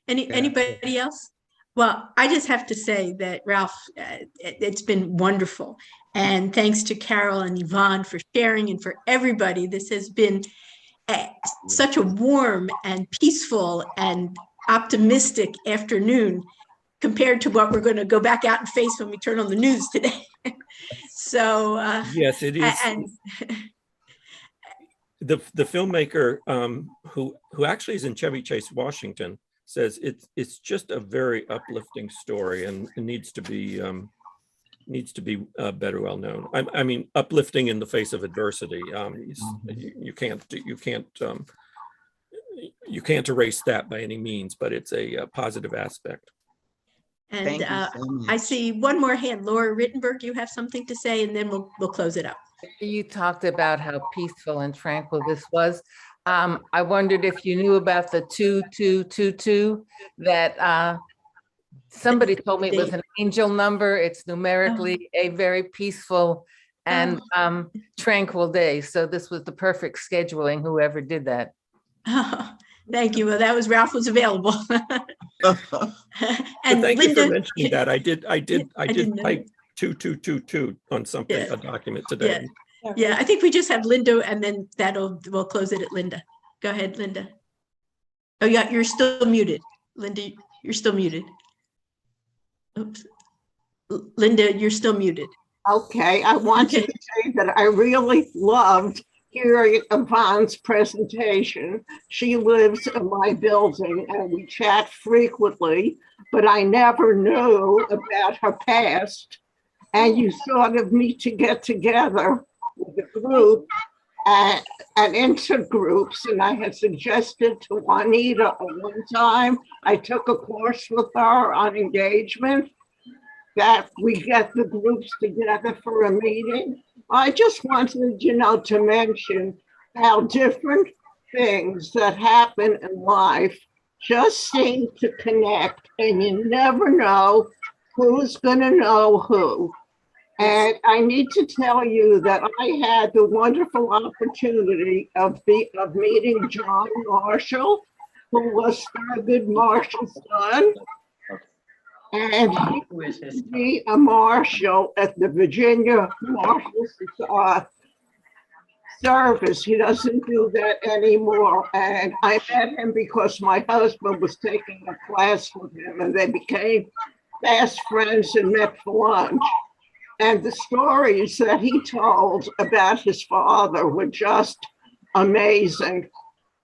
Anybody else? Well, I just have to say that, Ralph, it's been wonderful. And thanks to Carol and Yvonne for sharing, and for everybody. This has been such a warm and peaceful and optimistic afternoon compared to what we're going to go back out and face when we turn on the news today. So yes, it is. the filmmaker who actually is in Chevy Chase, Washington, says it's just a very uplifting story and it needs to be better well known. I mean, uplifting in the face of adversity. You can't erase that by any means, but it's a positive aspect. And Thank you so much. I see one more hand. Laura Rittenberg, you have something to say, and then we'll close it up. You talked about how peaceful and tranquil this was. I wondered if you knew about the 2222 that somebody told me it was an angel number. It's numerically a very peaceful and tranquil day. So this was the perfect scheduling, whoever did that. Oh, thank you. Well, that was Ralph was available. And thank Linda, you for mentioning that. I did type 2222 on something, Yeah. a document today. Yeah, I think we just have Linda, and then we'll close it at Linda. Go ahead, Linda. Oh, yeah, you're still muted. Linda, you're still muted. Oops. Linda, you're still muted. Okay, I wanted to say that I really loved hearing Yvonne's presentation. She lives in my building and we chat frequently, but I never knew about her past. And you sort of need to get together with a group and intergroups. And I had suggested to Juanita at one time, I took a course with her on engagement, that we get the groups together for a meeting. I just wanted, to mention how different things that happen in life just seem to connect, and you never know who's going to know who. And I need to tell you that I had the wonderful opportunity of meeting John Marshall, who was Thurgood Marshall's son. And he used to be a marshal at the Virginia Marshals service. He doesn't do that anymore. And I met him because my husband was taking a class with him, and they became fast friends and met for lunch. And the stories that he told about his father were just amazing.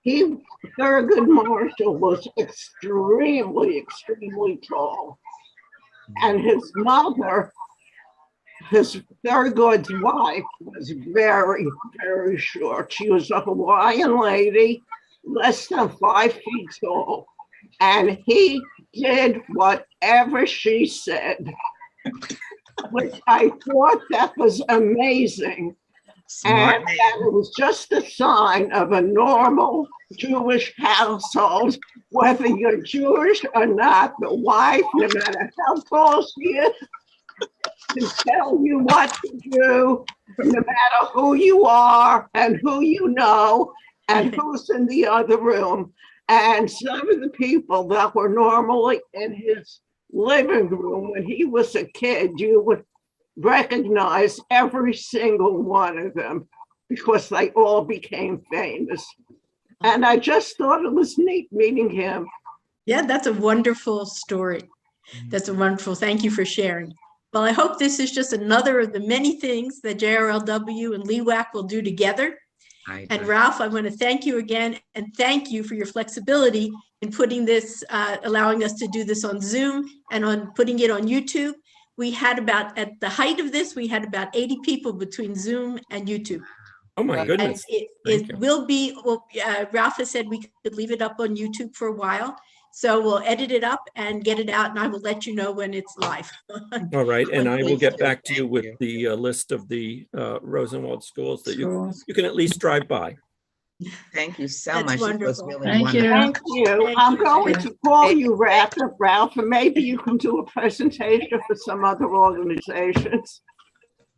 Thurgood Marshall was extremely, extremely tall. And his mother, his Thurgood's wife, was very, very short. She was a Hawaiian lady, less than 5 feet tall. And he did whatever she said, which I thought that was amazing. Smart And that it was just a sign of a normal Jewish household, whether you're Jewish or not. The wife, no matter how tall she is, can tell you what to do, no matter who you are and who you know and who's in the other room. And some of the people that were normally in his living room when he was a kid, you would recognize every single one of them because they all became famous. And I just thought it was neat meeting him. Yeah, that's a wonderful story. That's a wonderful, thank you for sharing. Well, I hope this is just another of the many things that JRLW and LEWAC will do together. And Ralph, I want to thank you again, and thank you for your flexibility in putting this, allowing us to do this on Zoom and on putting it on YouTube. We had about, at the height of this, we had about 80 people between Zoom and YouTube. Oh my goodness. It will be, well, Ralph has said we could leave it up on YouTube for a while. So we'll edit it up and get it out, and I will let you know when it's live. All right, and I will get back to you with the list of the Rosenwald schools that you can at least drive by. Thank you so That's much. wonderful. It was really Thank wonderful. Thank you. I'm going to call you, Ralph, and maybe you can do a presentation for some other organizations.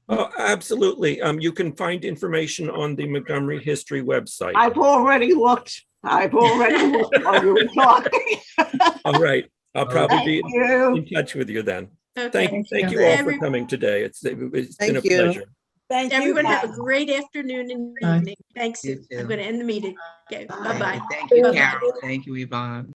Oh, absolutely. You can find information on the Montgomery History website. I've already looked while you were talking. All right. I'll probably be you. in touch with you then. Okay. Thank you all for coming today. It's been a pleasure. Thank you. Everyone have a great afternoon and evening. Thanks. I'm going to end the meeting. Okay. Bye-bye. Thank you, Carol. Thank you, Yvonne.